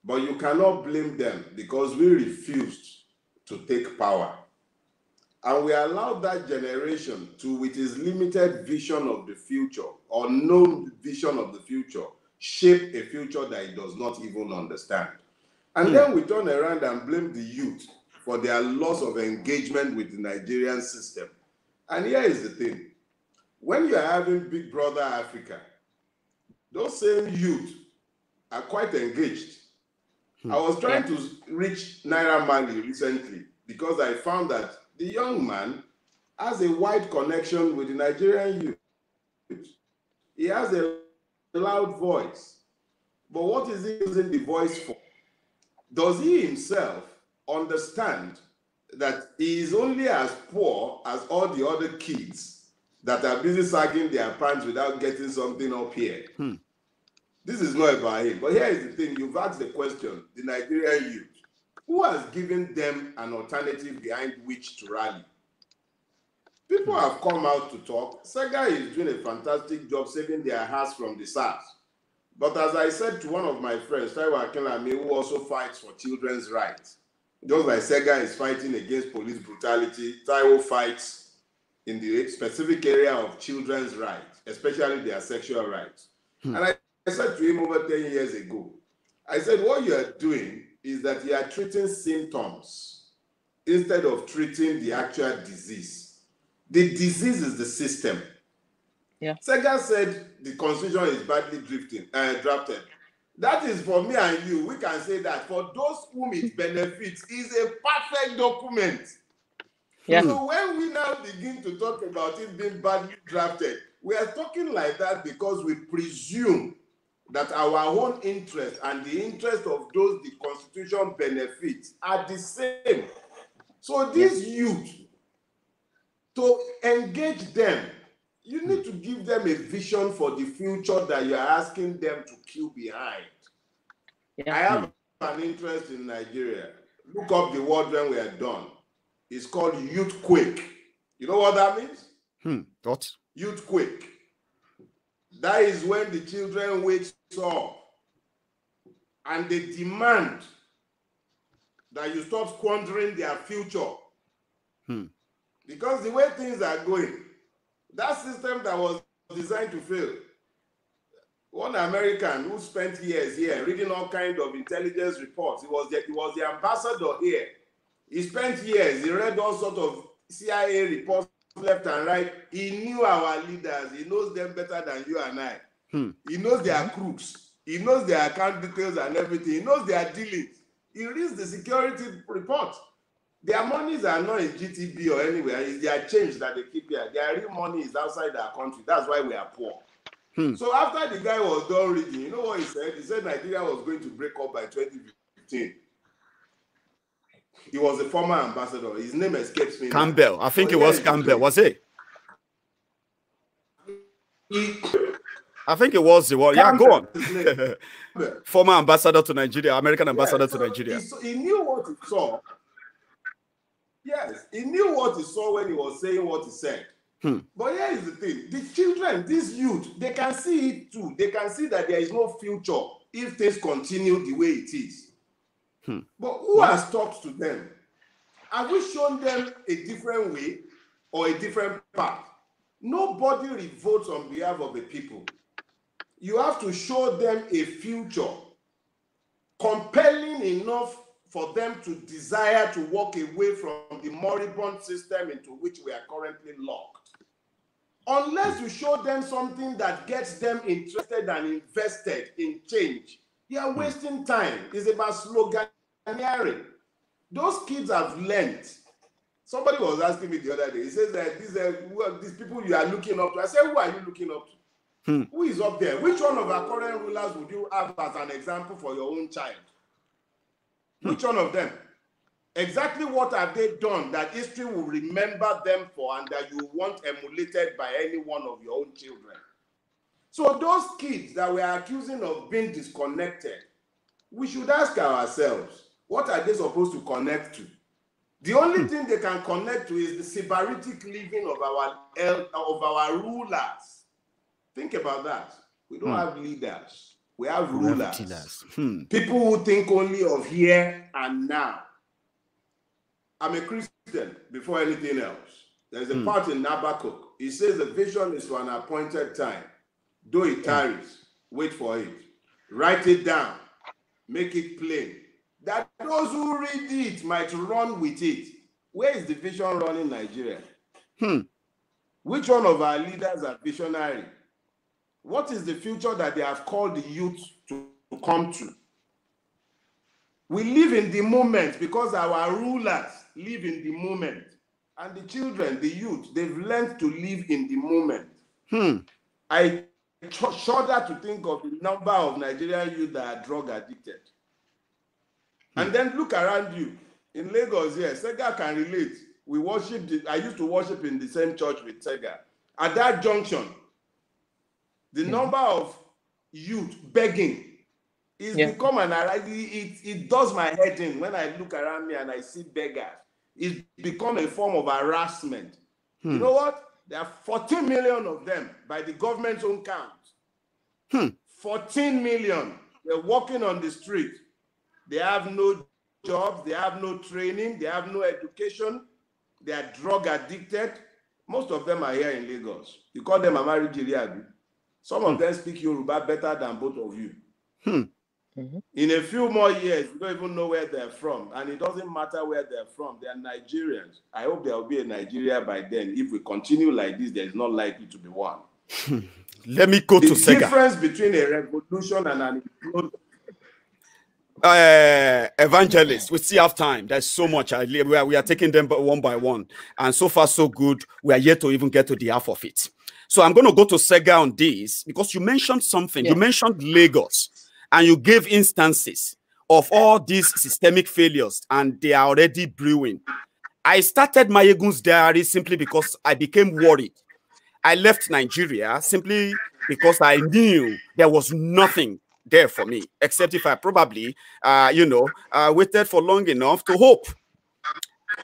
But you cannot blame them because we refused to take power. And we allowed that generation to, with its limited vision of the future, or no vision of the future, shape a future that it does not even understand. And then we turn around and blame the youth for their loss of engagement with the Nigerian system. And here is the thing. When you are having Big Brother Africa, those same youth are quite engaged. I was trying to reach Naira Marley recently because I found that the young man has a wide connection with the Nigerian youth. He has a loud voice. But what is he using the voice for? Does he himself understand that he is only as poor as all the other kids that are busy sagging their pants without getting something up here? This is not about him. But here is the thing. You've asked the question, the Nigerian youth. Who has given them an alternative behind which to rally? People have come out to talk. Sega is doing a fantastic job saving their hearts from the SARS. But as I said to one of my friends, Taiwo Akinlami, who also fights for children's rights, just like Sega is fighting against police brutality, Taiwo fights in the specific area of children's rights, especially their sexual rights. And I said to him over 10 years ago, I said, what you are doing is that you are treating symptoms instead of treating the actual disease. The disease is the system. Yeah. Sega said the constitution is badly drafted. That is for me and you. We can say that for those whom it benefits, is a perfect document. Yeah. So when we now begin to talk about it being badly drafted, we are talking like that because we presume that our own interest and the interest of those the constitution benefits are the same. So these youth, to engage them, you need to give them a vision for the future that you are asking them to kill behind. Yeah. I have an interest in Nigeria. Look up the word when we are done. It's called youth quake. You know what that means? What? Youth quake. That is when the children wake up and they demand that you stop squandering their future. Because the way things are going, that system that was designed to fail. One American who spent years here reading all kinds of intelligence reports, he was the ambassador here. He spent years, he read all sorts of CIA reports left and right. He knew our leaders. He knows them better than you and I. He knows their crooks. He knows their account details and everything. He knows their dealings. He reads the security report. Their monies are not in GTB or anywhere. It's their change that they keep here. Their real money is outside our country. That's why we are poor. So after the guy was done reading, you know what he said? He said Nigeria was going to break up by 2015. He was a former ambassador. His name escapes me. Campbell. I think it was Campbell. Was it? I think it was the one. Yeah, go on. Former ambassador to Nigeria, American ambassador to Nigeria. He knew what he saw. Yes, he knew what he saw when he was saying what he said. But here is the thing. The children, these youth, they can see it too. They can see that there is no future if things continue the way it is. But who has talked to them? Have we shown them a different way or a different path? Nobody revolts on behalf of the people. You have to show them a future compelling enough for them to desire to walk away from the moribund system into which we are currently locked. Unless you show them something that gets them interested and invested in change, you are wasting time. It's about sloganeering. Those kids have learned. Somebody was asking me the other day, he says that these people you are looking up to. I said, who are you looking up to? Who is up there? Which one of our current rulers would you have as an example for your own child? Which one of them? Exactly what have they done that history will remember them for and that you want emulated by any one of your own children? So those kids that we are accusing of being disconnected, we should ask ourselves, what are they supposed to connect to? The only thing they can connect to is the sybaritic living of our rulers. Think about that. We don't have leaders. We have rulers. People who think only of here and now. I'm a Christian before anything else. There's a part in Habakkuk. He says the vision is for an appointed time. Though it tarries, wait for it. Write it down. Make it plain. That those who read it might run with it. Where is the vision run in Nigeria? Which one of our leaders are visionary? What is the future that they have called the youth to come to? We live in the moment because our rulers live in the moment. And the children, the youth, they've learned to live in the moment. I shudder to think of the number of Nigerian youth that are drug addicted. And then look around you. In Lagos, yes, Sega can relate. We worship, I used to worship in the same church with Sega. At that junction, the number of youth begging. It's become an it does my head in when I look around me and I see beggars. It's become a form of harassment. You know what? There are 14 million of them by the government's own count. 14 million. They're walking on the street. They have no jobs. They have no training. They have no education. They are drug addicted. Most of them are here in Lagos. You call them Amari Jiriagu. Some of them speak Yoruba better than both of you. In a few more years, you don't even know where they're from. And it doesn't matter where they're from. They're Nigerians. I hope there will be a Nigeria by then. If we continue like this, there's not likely to be one. Let me go to Sega. The difference between a revolution and an implosion. Evangelists, we still have time. There's so much. We are taking them one by one. And so far, so good. We are yet to even get to the half of it. So I'm going to go to Sega on this because you mentioned something. Yeah. You mentioned Lagos. And you gave instances of all these systemic failures, and they are already brewing. I started Maiyegun's diary simply because I became worried. I left Nigeria simply because I knew there was nothing there for me, except if I probably, waited for long enough to hope.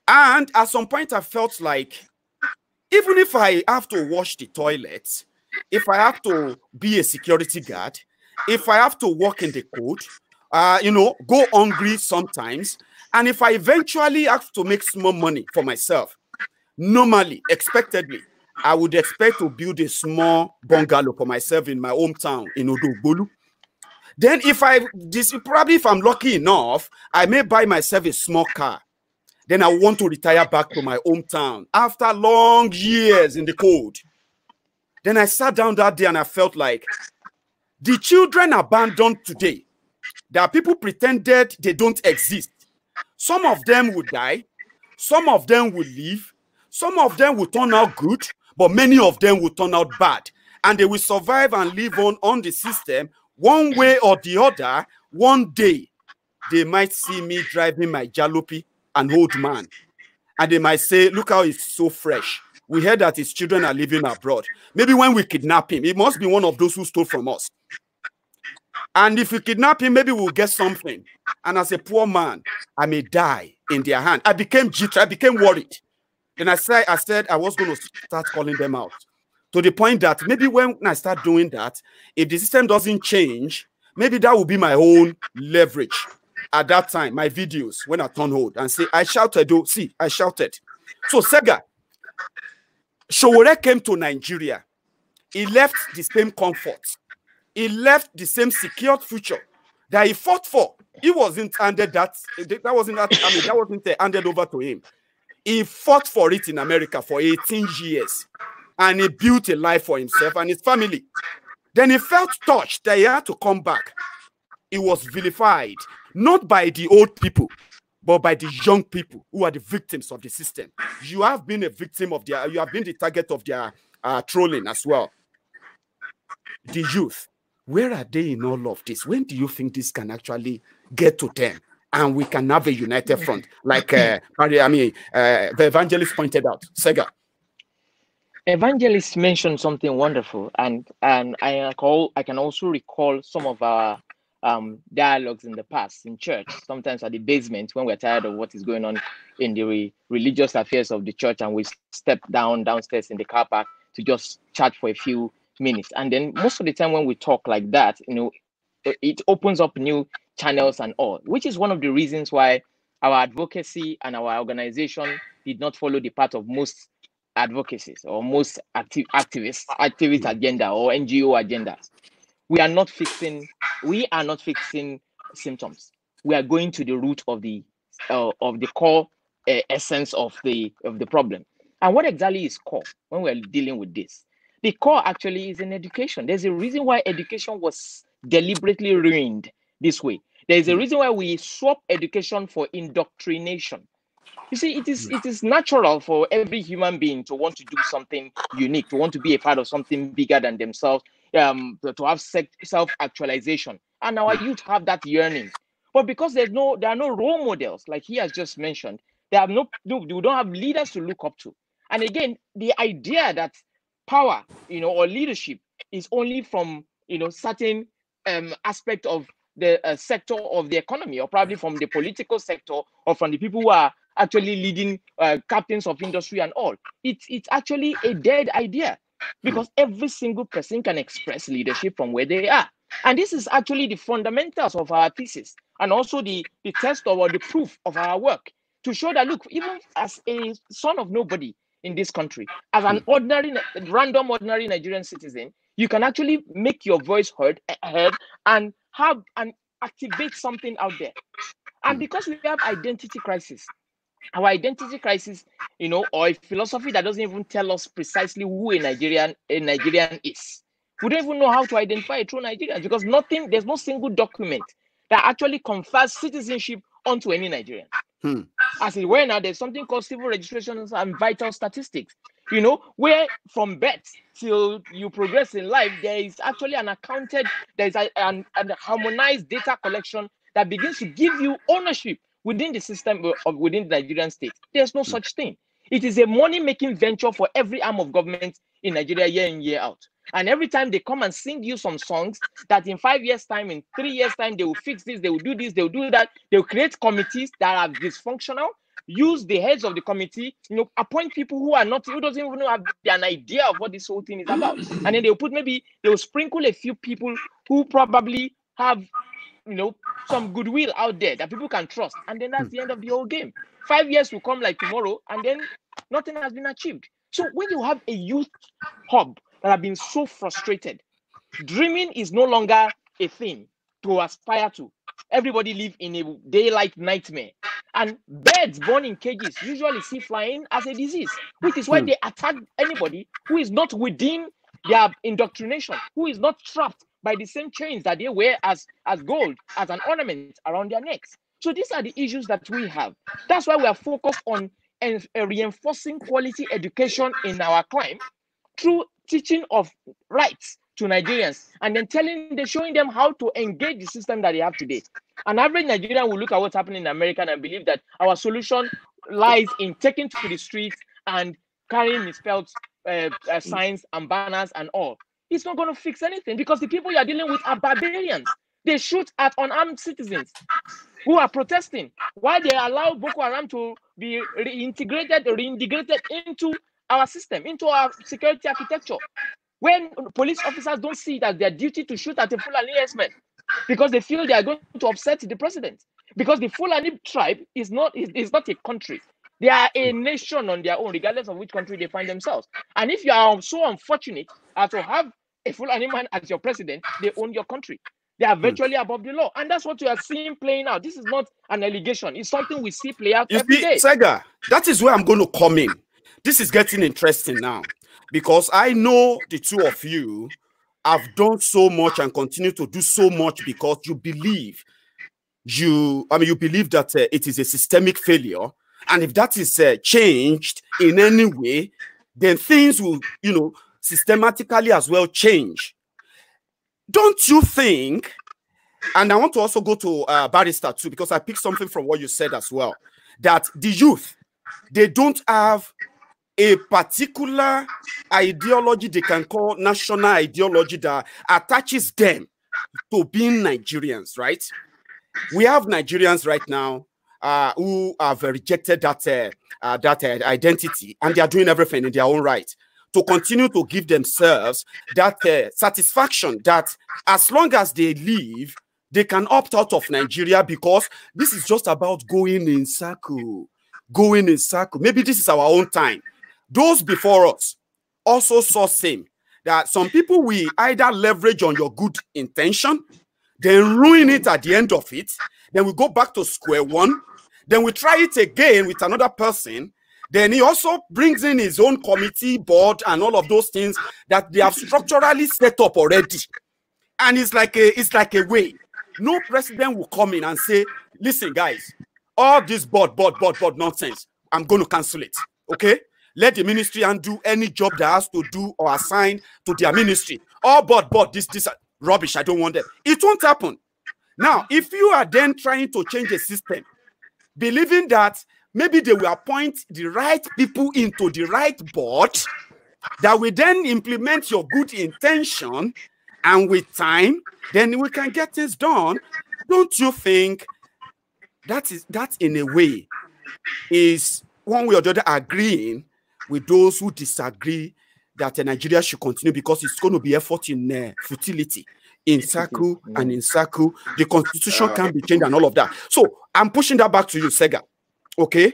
And at some point, I felt like, even if I have to wash the toilets, if I have to be a security guard, if I have to work in the cold, go hungry sometimes, and if I eventually have to make small money for myself, normally, expectedly, I would expect to build a small bungalow for myself in my hometown in Oduduwa. Then if I'm lucky enough, I may buy myself a small car. Then I want to retire back to my hometown after long years in the cold. Then I sat down that day and I felt like, the children abandoned today, there are people pretended they don't exist. Some of them will die, some of them will live, some of them will turn out good, but many of them will turn out bad. And they will survive and live on the system one way or the other. One day, they might see me driving my jalopy, an old man. And they might say, look how it's so fresh. We heard that his children are living abroad. Maybe when we kidnap him, he must be one of those who stole from us. And if we kidnap him, maybe we'll get something. And as a poor man, I may die in their hand. I became jittery. I became worried. Then I said I was going to start calling them out. To the point that maybe when I start doing that, if the system doesn't change, maybe that will be my own leverage. At that time, my videos, when I turn hold and say, I shouted, oh, see, I shouted. So Sega, Sowore came to Nigeria. He left the same comfort. He left the same secured future that he fought for. He wasn't handed that wasn't handed over to him. He fought for it in America for 18 years. And he built a life for himself and his family. Then he felt touched that he had to come back. He was vilified, not by the old people, but by the young people who are the victims of the system. You have been a victim of you have been the target of their trolling as well. The youth, where are they in all of this? When do you think this can actually get to them and we can have a united front? Like the evangelist pointed out. Sega. Evangelist mentioned something wonderful, and I can also recall some of our dialogues in the past in church, sometimes at the basement when we're tired of what is going on in the religious affairs of the church, and we step downstairs in the car park to just chat for a few minutes. And then most of the time when we talk like that, it opens up new channels and all, which is one of the reasons why our advocacy and our organization did not follow the path of most advocacies or most activist agenda or NGO agendas. We are not fixing symptoms. We are going to the root of the core essence of the problem. And what exactly is core when we're dealing with this? The core actually is in education. There's a reason why education was deliberately ruined this way. There's a reason why we swap education for indoctrination. You see, it is natural for every human being to want to do something unique, to want to be a part of something bigger than themselves, to have self-actualization. And our youth have that yearning. But because there are no role models, like he has just mentioned, we don't have leaders to look up to. And again, the idea that power, or leadership is only from, certain aspect of the sector of the economy, or probably from the political sector, or from the people who are actually leading captains of industry and all. It's actually a dead idea, because every single person can express leadership from where they are. And this is actually the fundamentals of our thesis, and also the test or the proof of our work, to show that, look, even as a son of nobody in this country, as an random ordinary Nigerian citizen, you can actually make your voice heard and have and activate something out there. And because we have identity crisis, our identity crisis, or a philosophy that doesn't even tell us precisely who a Nigerian is. We don't even know how to identify a true Nigerian, because there's no single document that actually confers citizenship onto any Nigerian. As it were now, there's something called civil registrations and vital statistics, where from birth till you progress in life, there is actually an harmonized data collection that begins to give you ownership within the system within the Nigerian state. There's no such thing. It is a money-making venture for every arm of government in Nigeria, year in, year out. And every time they come and sing you some songs that in 5 years' time, in 3 years' time, they will fix this, they will do this, they will do that. They will create committees that are dysfunctional, use the heads of the committee, appoint people who doesn't even have an idea of what this whole thing is about. And then they will sprinkle a few people who probably have, some goodwill out there that people can trust. And then that's the end of the whole game. 5 years will come like tomorrow, and then nothing has been achieved. So when you have a youth hub that have been so frustrated, dreaming is no longer a thing to aspire to. Everybody live in a daylight nightmare. And birds born in cages usually see flying as a disease, which is why they attack anybody who is not within their indoctrination, who is not trapped by the same chains that they wear as gold, as an ornament around their necks. So these are the issues that we have. That's why we are focused on reinforcing quality education in our climb through teaching of rights to Nigerians, and then showing them how to engage the system that they have today. An average Nigerian will look at what's happening in America and believe that our solution lies in taking to the streets and carrying misspelled signs and banners and all. It's not going to fix anything, because the people you are dealing with are barbarians. They shoot at unarmed citizens who are protesting, while they allow Boko Haram to be reintegrated into our system, into our security architecture. When police officers don't see it as their duty to shoot at a Fulani herdsman, because they feel they are going to upset the president. Because the Fulani tribe is not a country. They are a nation on their own, regardless of which country they find themselves. And if you are so unfortunate as to have a Fulani man as your president, they own your country. They are virtually above the law. And that's what you are seeing playing out. This is not an allegation. It's something we see play out every day. Sega, that is where I'm going to come in. This is getting interesting now, because I know the two of you have done so much and continue to do so much because you believe that it is a systemic failure. And if that is changed in any way, then things will, systematically as well change. Don't you think, and I want to also go to Barrister too, because I picked something from what you said as well, that the youth, they don't have a particular ideology they can call national ideology that attaches them to being Nigerians, right? We have Nigerians right now who have rejected that identity, and they are doing everything in their own right to continue to give themselves that satisfaction that as long as they live, they can opt out of Nigeria, because this is just about going in circle. Maybe this is our own time. Those before us also saw same, that some people will either leverage on your good intention, then ruin it at the end of it, then we go back to square one, then we try it again with another person, then he also brings in his own committee, board, and all of those things that they have structurally set up already. And it's like a way. No president will come in and say, listen, guys, all this board nonsense, I'm going to cancel it, okay? Let the ministry undo any job that has to do or assign to their ministry. All board, this rubbish, I don't want them. It won't happen. Now, if you are then trying to change the system, believing that maybe they will appoint the right people into the right board that will then implement your good intention, And with time, then we can get things done. Don't you think that in a way is one way or the other agreeing with those who disagree that Nigeria should continue, because it's going to be effort in futility, in circle and in circle. The constitution can be changed and all of that. So I'm pushing that back to you, Sega. Okay?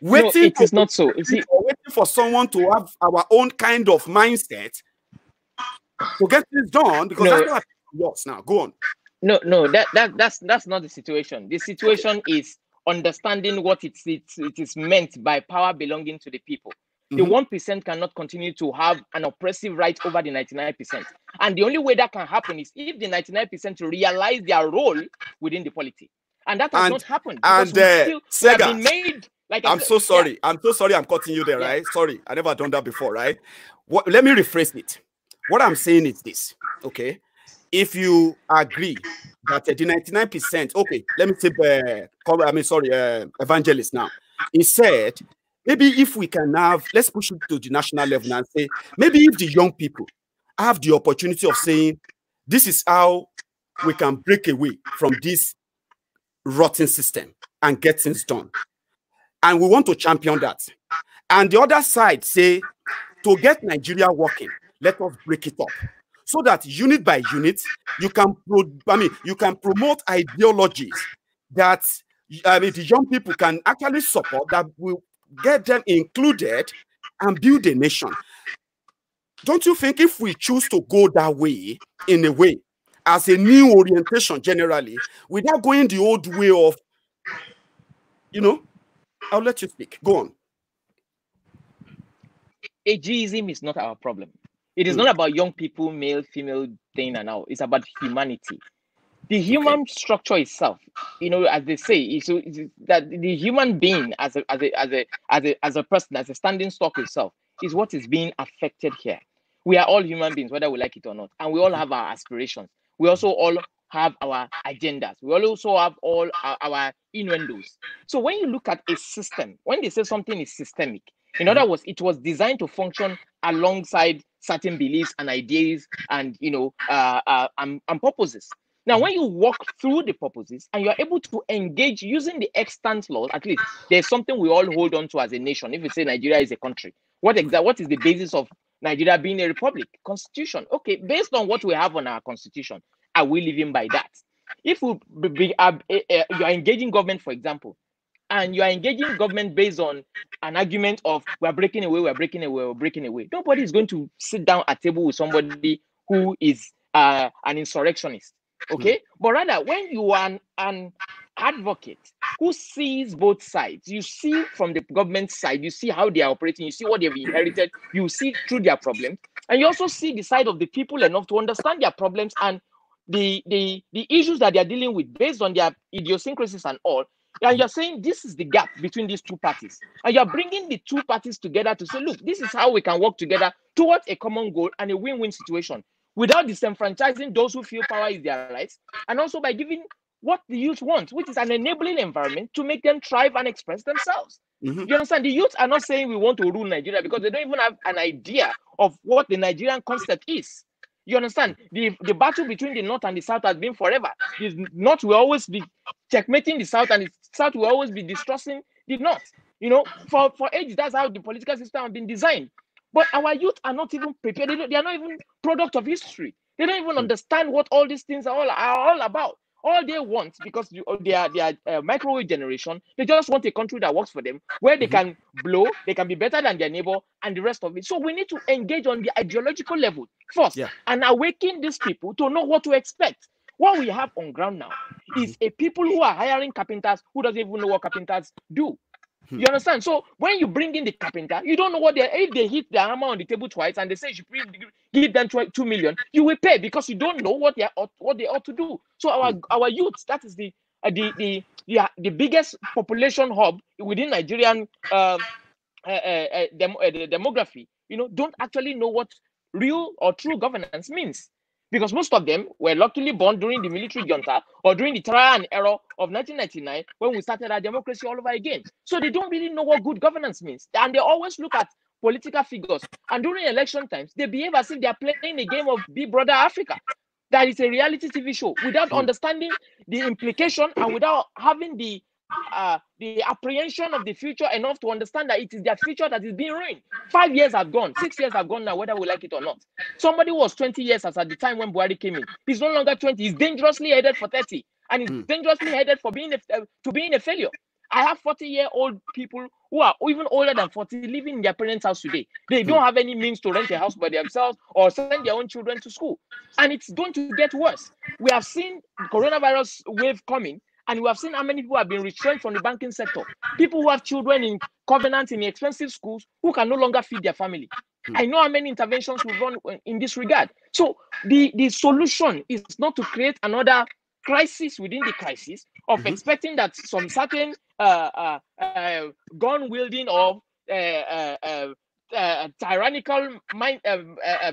Waiting no, it is not so. Waiting for someone to have our own kind of mindset to get this done, because that's not yours now. Go on. No, that's not the situation. The situation is understanding what it is meant by power belonging to the people. The 1% cannot continue to have an oppressive right over the 99%. And the only way that can happen is if the 99% realize their role within the polity. And that has not happened. And Sega, been made, like I'm so sorry. Yeah. I'm so sorry I'm cutting you there, right? Sorry, I never done that before, right? Let me rephrase it. What I'm saying is this, okay? If you agree that the 99%, okay, let me say, Evangelist now. He said, maybe if we can have, let's push it to the national level and say, maybe if the young people have the opportunity of saying, this is how we can break away from this rotten system and get things done. And we want to champion that. And the other side say, to get Nigeria working, let us break it up. So that unit by unit, you can promote ideologies that the young people can actually support, that will get them included and build a nation. Don't you think if we choose to go that way, in a way, as a new orientation generally, without going the old way of, I'll let you speak. Go on. Ageism is not our problem. It is not about young people, male, female, thing and all. It's about humanity. The human structure itself, as they say, is that the human being as a person, as a standing stock itself, is what is being affected here. We are all human beings, whether we like it or not, and we all have our aspirations. We also all have our agendas. We also have all our innuendos. So when you look at a system, when they say something is systemic, in other words, it was designed to function alongside certain beliefs and ideas and and purposes. Now, when you walk through the purposes and you are able to engage using the extant laws, at least there's something we all hold on to as a nation. If you say Nigeria is a country, what is the basis of Nigeria being a republic? Constitution. Okay, based on what we have on our constitution, are we living by that? If you are engaging government, for example, and you are engaging government based on an argument of we're breaking away, nobody is going to sit down at table with somebody who is an insurrectionist. Okay, but rather when you are an advocate who sees both sides, you see from the government side, you see how they are operating, you see what they've inherited, you see through their problems, and you also see the side of the people enough to understand their problems and the issues that they are dealing with based on their idiosyncrasies and all. And you're saying this is the gap between these two parties, and you're bringing the two parties together to say, look, this is how we can work together towards a common goal and a win-win situation, without disenfranchising those who feel power is their rights, and also by giving what the youth want, which is an enabling environment to make them thrive and express themselves. You understand? The youth are not saying we want to rule Nigeria because they don't even have an idea of what the Nigerian concept is. You understand? The battle between the North and the South has been forever. The North will always be checkmating the South, and the South will always be distrusting the North. For ages, that's how the political system has been designed. But our youth are not even prepared. They are not even product of history. They don't even understand what all these things are all about. All they want, because they are microwave generation, they just want a country that works for them, where they can blow, they can be better than their neighbor, and the rest of it. So we need to engage on the ideological level first, and awaken these people to know what to expect. What we have on ground now is a people who are hiring carpenters who doesn't even know what carpenters do. You understand? So when you bring in the carpenter, you don't know what if they hit the hammer on the table twice and they say you should give them 2 million, you will pay because you don't know what they ought to do. So our youth, that is the biggest population hub within Nigerian demography. Don't actually know what real or true governance means. Because most of them were luckily born during the military junta or during the trial and error of 1999 when we started our democracy all over again. So they don't really know what good governance means. And they always look at political figures. And during election times, they behave as if they are playing a game of Big Brother Africa. That is a reality TV show without understanding the implication and without having the apprehension of the future enough to understand that it is their future that is being ruined. 5 years have gone, 6 years have gone now, whether we like it or not. Somebody who was 20 years as at the time when Buhari came in. He's no longer 20. He's dangerously headed for 30. And he's dangerously headed for being a failure. I have 40-year-old people who are even older than 40 living in their parents' house today. They don't have any means to rent a house by themselves or send their own children to school. And it's going to get worse. We have seen the coronavirus wave coming, and we have seen how many people have been retrenched from the banking sector. People who have children in covenants in expensive schools who can no longer feed their family. I know how many interventions we've run in this regard. So the solution is not to create another crisis within the crisis of expecting that some certain gun-wielding or tyrannical mind,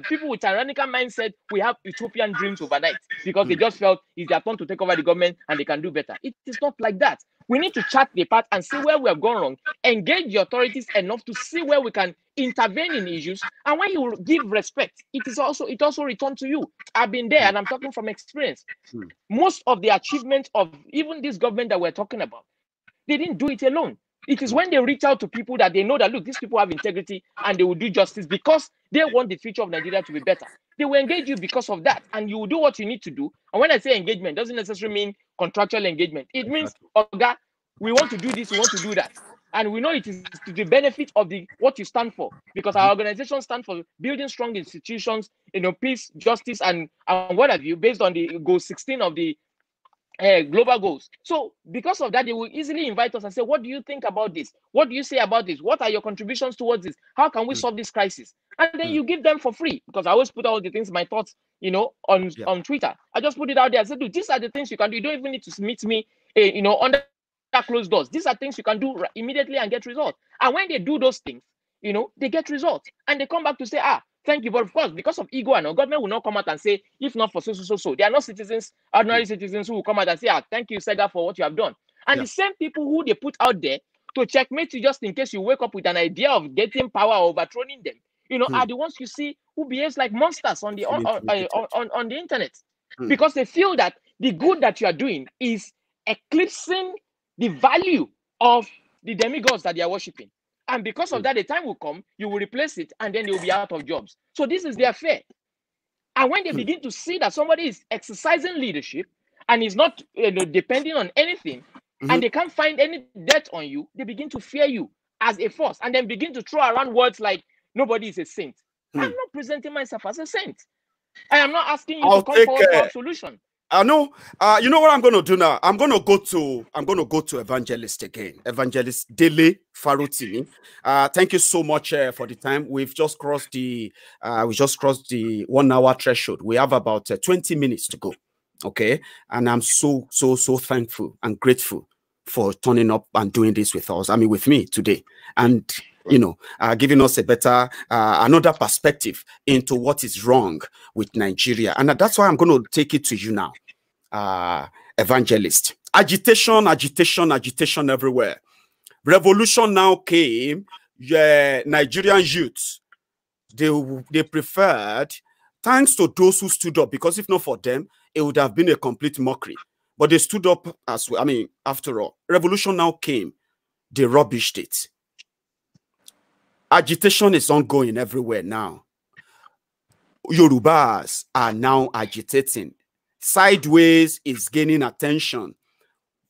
people with tyrannical mindset, we have utopian dreams overnight because they just felt it's their turn to take over the government and they can do better. It is not like that. We need to chart the path and see where we have gone wrong, engage the authorities enough to see where we can intervene in issues, and when you give respect, it also returns to you. I've been there and I'm talking from experience. Most of the achievements of even this government that we're talking about, they didn't do it alone. It is when they reach out to people that they know that, look, these people have integrity and they will do justice because they want the future of Nigeria to be better. They will engage you because of that, and you will do what you need to do. And when I say engagement, it doesn't necessarily mean contractual engagement. It means, Oga, we want to do this, we want to do that. And we know it is to the benefit of what you stand for, because our organization stands for building strong institutions, peace, justice, and what have you, based on the goal 16 of the global goals. So because of that, they will easily invite us and say, what do you think about this? What do you say about this? What are your contributions towards this? How can we solve this crisis? And then you give them for free, because I always put all the things, my thoughts, on Twitter. I just put it out there. I said, dude, these are the things you can do. You don't even need to meet me, under closed doors. These are things you can do immediately and get results. And when they do those things, they get results. And they come back to say, thank you. But of course, because of ego, and government will not come out and say, if not for so. They are not citizens, ordinary citizens who will come out and say, thank you, Sega, for what you have done. And the same people who they put out there to checkmate you just in case you wake up with an idea of getting power or overthrowing them, are the ones you see who behaves like monsters on the on the internet. Because they feel that the good that you are doing is eclipsing the value of the demigods that they are worshiping. And because of that, the time will come, you will replace it, and then they will be out of jobs. So this is their fear. And when they begin to see that somebody is exercising leadership and is not depending on anything, and they can't find any debt on you, they begin to fear you as a force, and then begin to throw around words like, nobody is a saint. I'm not presenting myself as a saint. I am not asking you to come forward for a solution. I know. You know what I'm going to do now? I'm going to go to Evangelist again. Evangelist Dele Farotimi. Thank you so much for the time. We've just crossed the 1 hour threshold. We have about 20 minutes to go. Okay, and I'm so thankful and grateful for turning up and doing this with us. I mean, with me today, and giving us a better, another perspective into what is wrong with Nigeria. And that's why I'm going to take it to you now, Evangelist. Agitation everywhere. Revolution now came. Nigerian youths, they preferred, thanks to those who stood up, because if not for them, it would have been a complete mockery. But they stood up as well. I mean, after all, revolution now came. They rubbished it. Agitation is ongoing everywhere now. Yorubas are now agitating. Sideways is gaining attention.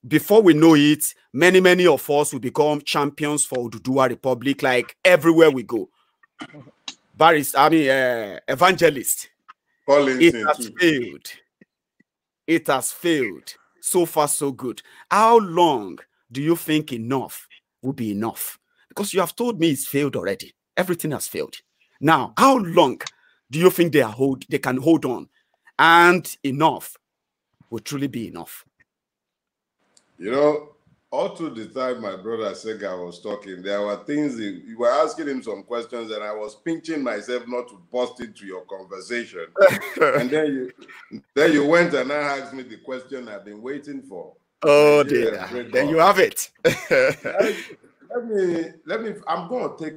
Before we know it, many of us will become champions for Oduduwa Republic, like everywhere we go. Evangelist. It has failed. It has failed. So far, so good. How long do you think enough will be enough? Because you have told me it's failed already. Everything has failed. Now, how long do you think they can hold on? And enough will truly be enough. All through the time my brother Sega was talking, there were things, you were asking him some questions, and I was pinching myself not to bust into your conversation. And then you went and asked me the question I've been waiting for. Oh dear, there you have it. Let me, I'm going to take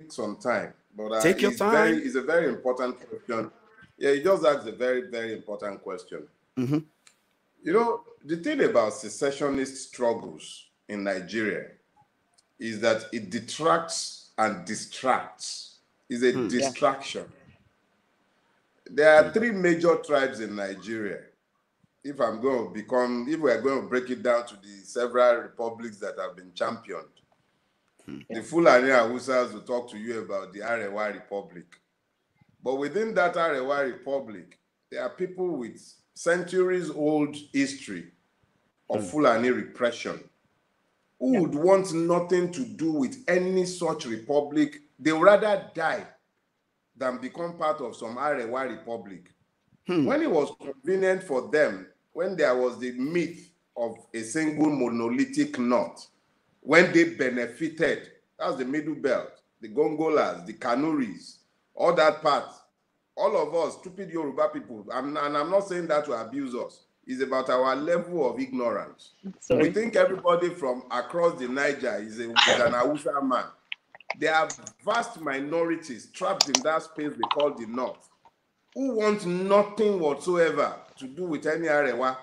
some time, but take your time. It's a very important question. Yeah, you just asked a very, very important question. Mm-hmm. You know, the thing about secessionist struggles in Nigeria is that it detracts and distracts. It's a distraction. There are three major tribes in Nigeria. If we're going to break it down to the several republics that have been championed, the Fulani Hausas will talk to you about the Arewa Republic. But within that Arewa Republic, there are people with centuries-old history of Fulani repression who would want nothing to do with any such republic. They would rather die than become part of some Arewa Republic. When it was convenient for them, when there was the myth of a single monolithic north, when they benefited, that's the Middle Belt, the Gongolas, the Kanuris, all that part, all of us, stupid Yoruba people, and I'm not saying that to abuse us, it's about our level of ignorance. Sorry. We think everybody from across the Niger is an Hausa man. There are vast minorities trapped in that space they call the North, who want nothing whatsoever to do with any Arewa.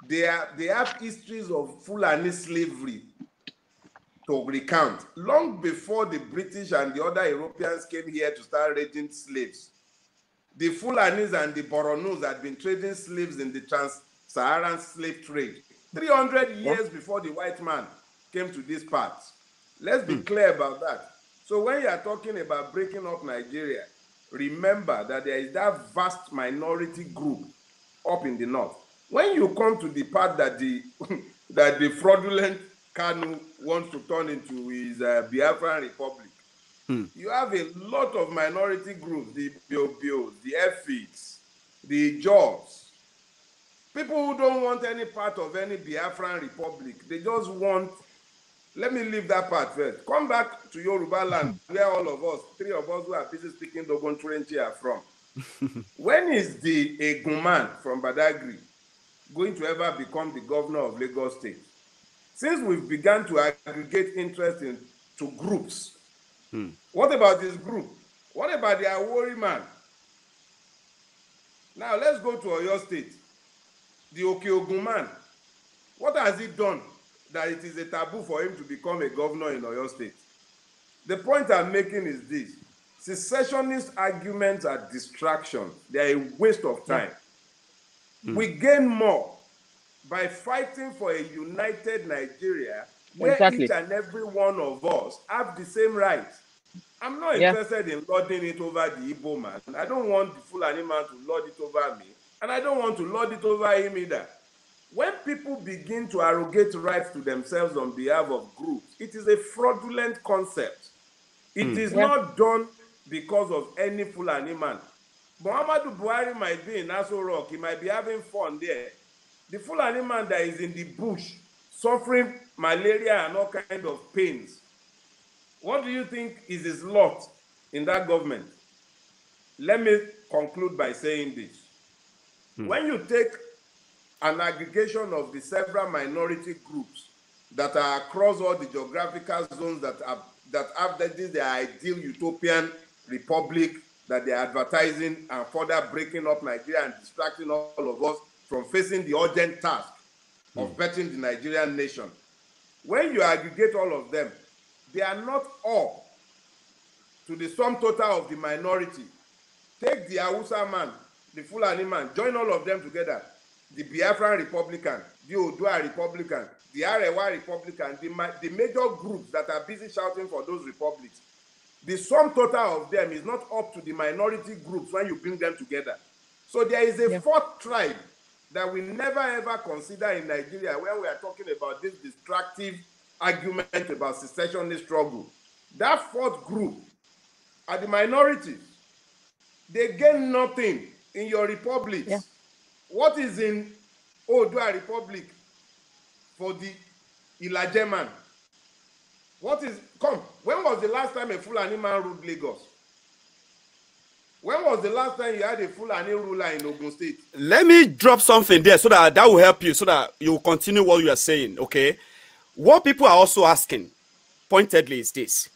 They have histories of Fulani slavery to recount. Long before the British and the other Europeans came here to start raiding slaves, the Fulanis and the Boronos had been trading slaves in the trans-Saharan slave trade 300 years before the white man came to these parts. Let's be clear about that. So when you are talking about breaking up Nigeria, remember that there is that vast minority group up in the north. When you come to the part that the fraudulent Kanu wants to turn into his Biafra Republic, you have a lot of minority groups, the Biobios, the Effiks, the Jaws, people who don't want any part of any Biafran Republic. They just want, let me leave that part first. Come back to Yoruba land, where all of us, three of us who are busy speaking Dogon Trenchi are from. When is the Eguman from Badagry going to ever become the governor of Lagos State? Since we've begun to aggregate interest into groups, what about this group? What about the Awori man? Now let's go to Oyo State. The Okeogun man. What has he done that it is a taboo for him to become a governor in Oyo State? The point I'm making is this. Secessionist arguments are distractions. They are a waste of time. We gain more by fighting for a united Nigeria where each and every one of us have the same rights. I'm not interested in lording it over the Igbo man. I don't want the Fulani man to lord it over me, and I don't want to lord it over him either. When people begin to arrogate rights to themselves on behalf of groups, it is a fraudulent concept. It is not done because of any Fulani man. Muhammadu Buhari might be in Aso Rock. He might be having fun there. The Fulani man that is in the bush, suffering malaria and all kinds of pains, what do you think is his lot in that government? Let me conclude by saying this. When you take an aggregation of the several minority groups that are across all the geographical zones that have their ideal utopian republic that they're advertising and further breaking up Nigeria and distracting all of us from facing the urgent task of bettering the Nigerian nation. When you aggregate all of them, they are not up to the sum total of the minority. Take the Hausa man, the Fulani man, join all of them together. The Biafra Republican, the Oduduwa Republican, the Arewa Republican, the major groups that are busy shouting for those republics. The sum total of them is not up to the minority groups when you bring them together. So there is a fourth tribe that we never ever consider in Nigeria when we are talking about this distractive argument about secessionist struggle. That fourth group are the minorities. They gain nothing in your republics. What is in Oduduwa Republic for the Ilaje man? What is, when was the last time a Fulani man ruled Lagos? When was the last time you had a Fulani ruler in Ogun State? Let me drop something there so that will help you, so that you continue what you are saying, okay? What people are also asking, pointedly, is this,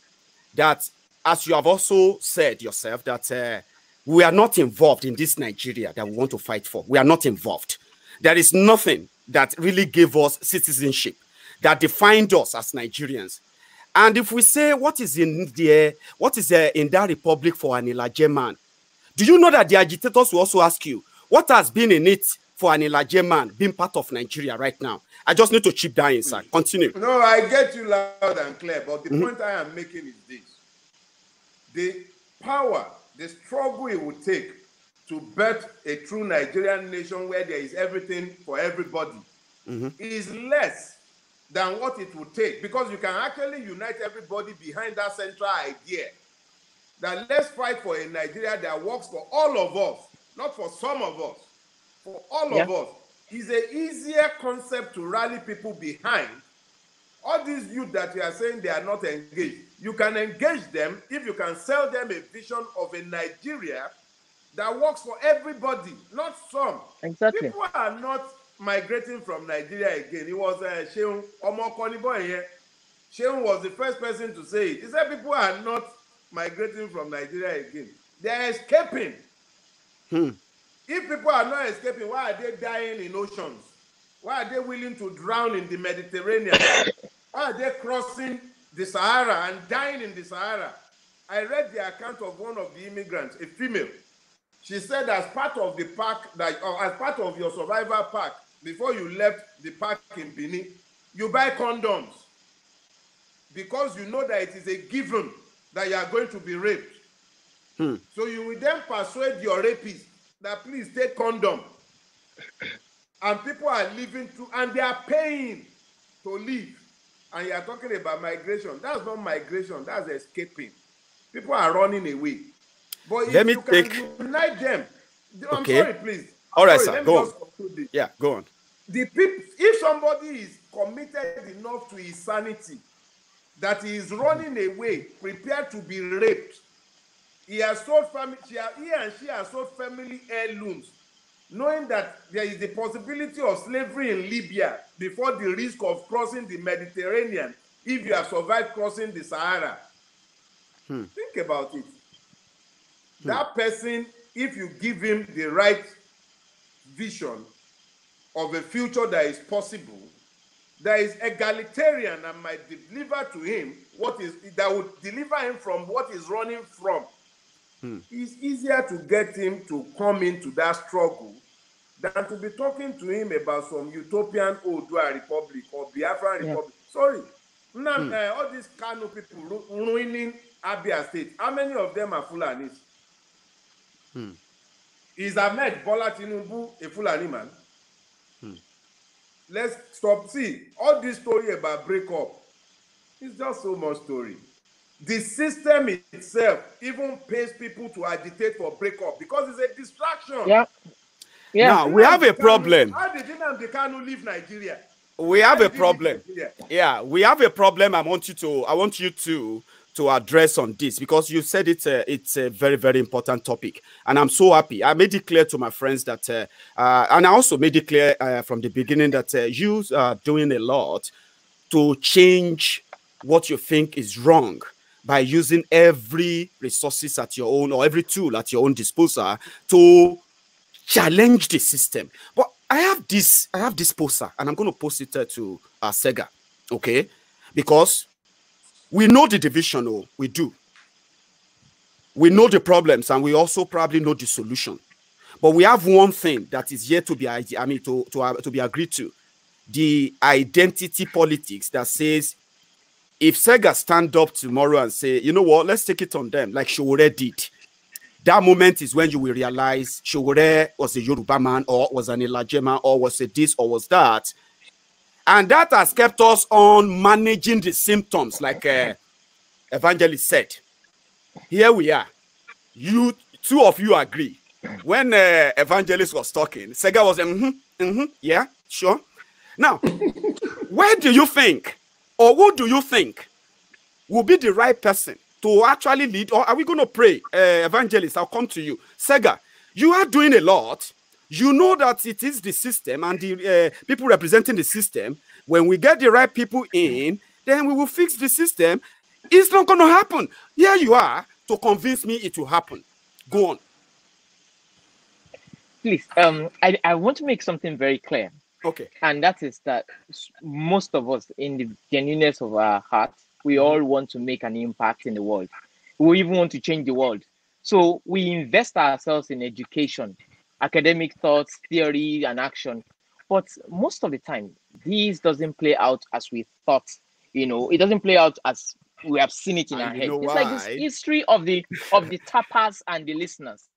that as you have also said yourself, that we are not involved in this Nigeria that we want to fight for. We are not involved. There is nothing that really gave us citizenship, that defined us as Nigerians. And if we say what is in that republic for an Ilaje man, do you know that the agitators will also ask you what has been in it for an Ilaje man being part of Nigeria right now? I just need to chip that inside. Continue. No, I get you loud and clear, but the point I am making is this. The power, the struggle it would take to birth a true Nigerian nation where there is everything for everybody is less than what it would take, because you can actually unite everybody behind that central idea that let's fight for a Nigeria that works for all of us, not for some of us, for all of us. Is an easier concept to rally people behind. All these youth that you are saying they are not engaged, you can engage them if you can sell them a vision of a Nigeria that works for everybody, not some. Exactly. People are not migrating from Nigeria again. It was Segun Awosanya here. Segun was the first person to say it. He said people are not migrating from Nigeria again. They are escaping. If people are not escaping, why are they dying in oceans? Why are they willing to drown in the Mediterranean? Why are they crossing the Sahara and dying in the Sahara? I read the account of one of the immigrants, a female. She said as part of the pack, as part of your survival pack, before you left the pack in Benin, you buy condoms because you know that it is a given that you are going to be raped. So you will then persuade your rapist that please take condom. And people are living through, and they are paying to live. And you are talking about migration. That's not migration, that's escaping. People are running away. But if you can unite them, I'm sorry, please. All right, sir, go on. Yeah, go on. The people, if somebody is committed enough to his sanity, that he is running away, prepared to be raped, he has sold family, he and she has sold family heirlooms, knowing that there is the possibility of slavery in Libya before the risk of crossing the Mediterranean if you have survived crossing the Sahara. Think about it. That person, if you give him the right vision of a future that is possible, that is egalitarian and might deliver to him what is, that would deliver him from what he's running from, it's easier to get him to come into that struggle than to be talking to him about some utopian Oduduwa Republic or Biafra Republic. Sorry. All these Kano people ruining Abia State, how many of them are Fulanis? Is Ahmed Bola Tinubu a Fulani man? Let's stop. See, all this story about breakup, it's just so much story. The system itself even pays people to agitate for breakup because it's a distraction. Now, we have a problem. How did Nnamdi Kanu leave Nigeria? We have a problem. Yeah, we have a problem. I want you to address on this because you said it's a very, very important topic. And I'm so happy. I made it clear to my friends that, and I also made it clear from the beginning that you are doing a lot to change what you think is wrong by using every resources at your own or every tool at your own disposal to challenge the system. But I have this poster, and I'm going to post it to Sega, okay? Because we know the division, we do. We know the problems, and we also probably know the solution. But we have one thing that is yet to be, to be agreed to: the identity politics that says, if Sega stand up tomorrow and say, you know what, let's take it on them, like Showore did. That moment is when you will realize Showore was a Yoruba man, or was an Ilaje man, or was a this, or was that. And that has kept us on managing the symptoms, like Evangelist said. Here we are. Two of you agree. When Evangelist was talking, Sega was, yeah, sure. Now, where do you think, or who do you think will be the right person to actually lead? Or are we going to pray? Evangelist, I'll come to you. Sega, you are doing a lot. You know that it is the system and the people representing the system. When we get the right people in, then we will fix the system. It's not going to happen. Here you are to convince me it will happen. Go on. Please, I want to make something very clear. Okay. And that is that most of us, in the genuineness of our hearts, we all want to make an impact in the world. We even want to change the world. So we invest ourselves in education, academic thoughts, theory, and action. But most of the time, this doesn't play out as we thought. It doesn't play out as we have seen it in our head. It's like this history of the tappers and the listeners.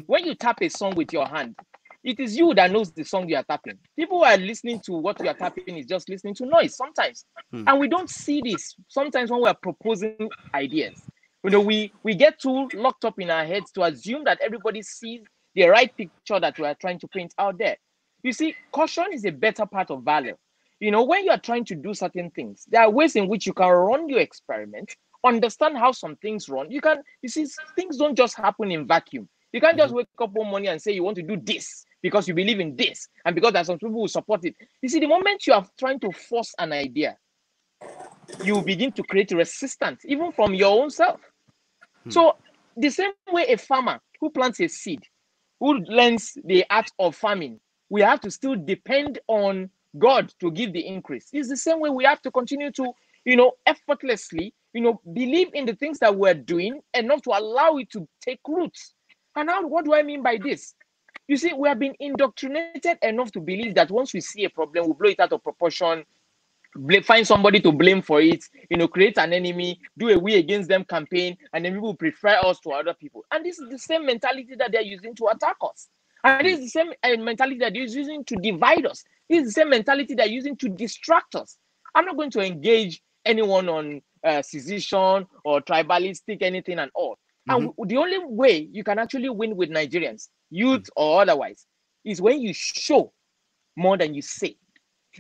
When you tap a song with your hand, it is you that knows the song you are tapping. People who are listening to what you are tapping is just listening to noise sometimes. And we don't see this sometimes when we are proposing ideas. We get too locked up in our heads to assume that everybody sees the right picture that we are trying to paint out there. You see, caution is a better part of valor. When you are trying to do certain things, there are ways in which you can run your experiment, understand how some things run. You see, things don't just happen in vacuum. You can't just wake up one morning and say you want to do this because you believe in this and because there are some people who support it. You see, the moment you are trying to force an idea, you begin to create resistance, even from your own self. So the same way a farmer who plants a seed, who learns the art of farming, we have to still depend on God to give the increase. It's the same way we have to continue to, effortlessly, believe in the things that we're doing enough to allow it to take roots. And now, what do I mean by this? You see, we have been indoctrinated enough to believe that once we see a problem, we blow it out of proportion, find somebody to blame for it, create an enemy, do a we against them campaign, and then people prefer us to other people. And this is the same mentality that they're using to attack us. And this is the same mentality that they're using to divide us. This is the same mentality they're using to distract us. I'm not going to engage anyone on secession or tribalistic anything and all. And the only way you can actually win with Nigerians, youth or otherwise, is when you show more than you say.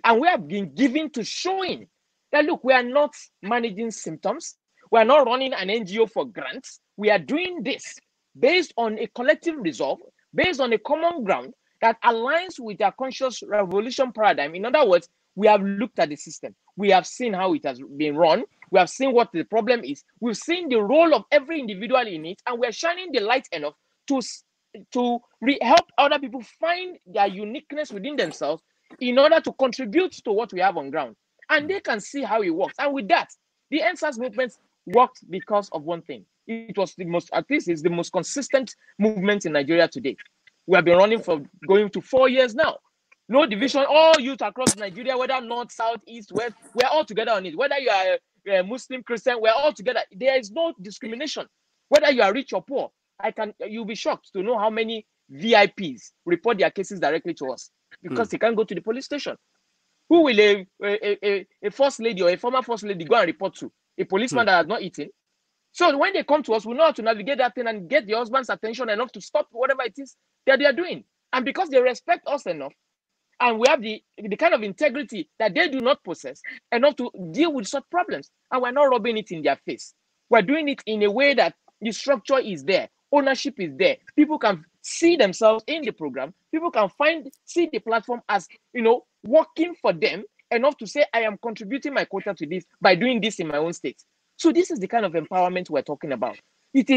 And we have been given to showing that, look, we are not managing symptoms. We are not running an NGO for grants. We are doing this based on a collective resolve, based on a common ground that aligns with our conscious revolution paradigm. In other words, we have looked at the system. We have seen how it has been run. We have seen what the problem is. We've seen the role of every individual in it, and we're shining the light enough to help other people find their uniqueness within themselves in order to contribute to what we have on ground. And they can see how it works. And with that, the NSAS movement worked because of one thing. It was it's the most consistent movement in Nigeria today. We have been running for going to 4 years now. No division, all youth across Nigeria, whether north, south, east, west, we're all together on it. Whether you are a Muslim, Christian, we're all together. There is no discrimination. Whether you are rich or poor, you'll be shocked to know how many VIPs report their cases directly to us because they can't go to the police station. Who will a first lady or a former first lady go and report to? A policeman that has not eaten? So when they come to us, we know how to navigate that thing and get the husband's attention enough to stop whatever it is that they are doing. And because they respect us enough, and we have the kind of integrity that they do not possess enough to deal with such problems, and we're not rubbing it in their face. We're doing it in a way that the structure is there, ownership is there. People can see themselves in the program. People can see the platform as, working for them enough to say, I am contributing my quota to this by doing this in my own state. So this is the kind of empowerment we're talking about. It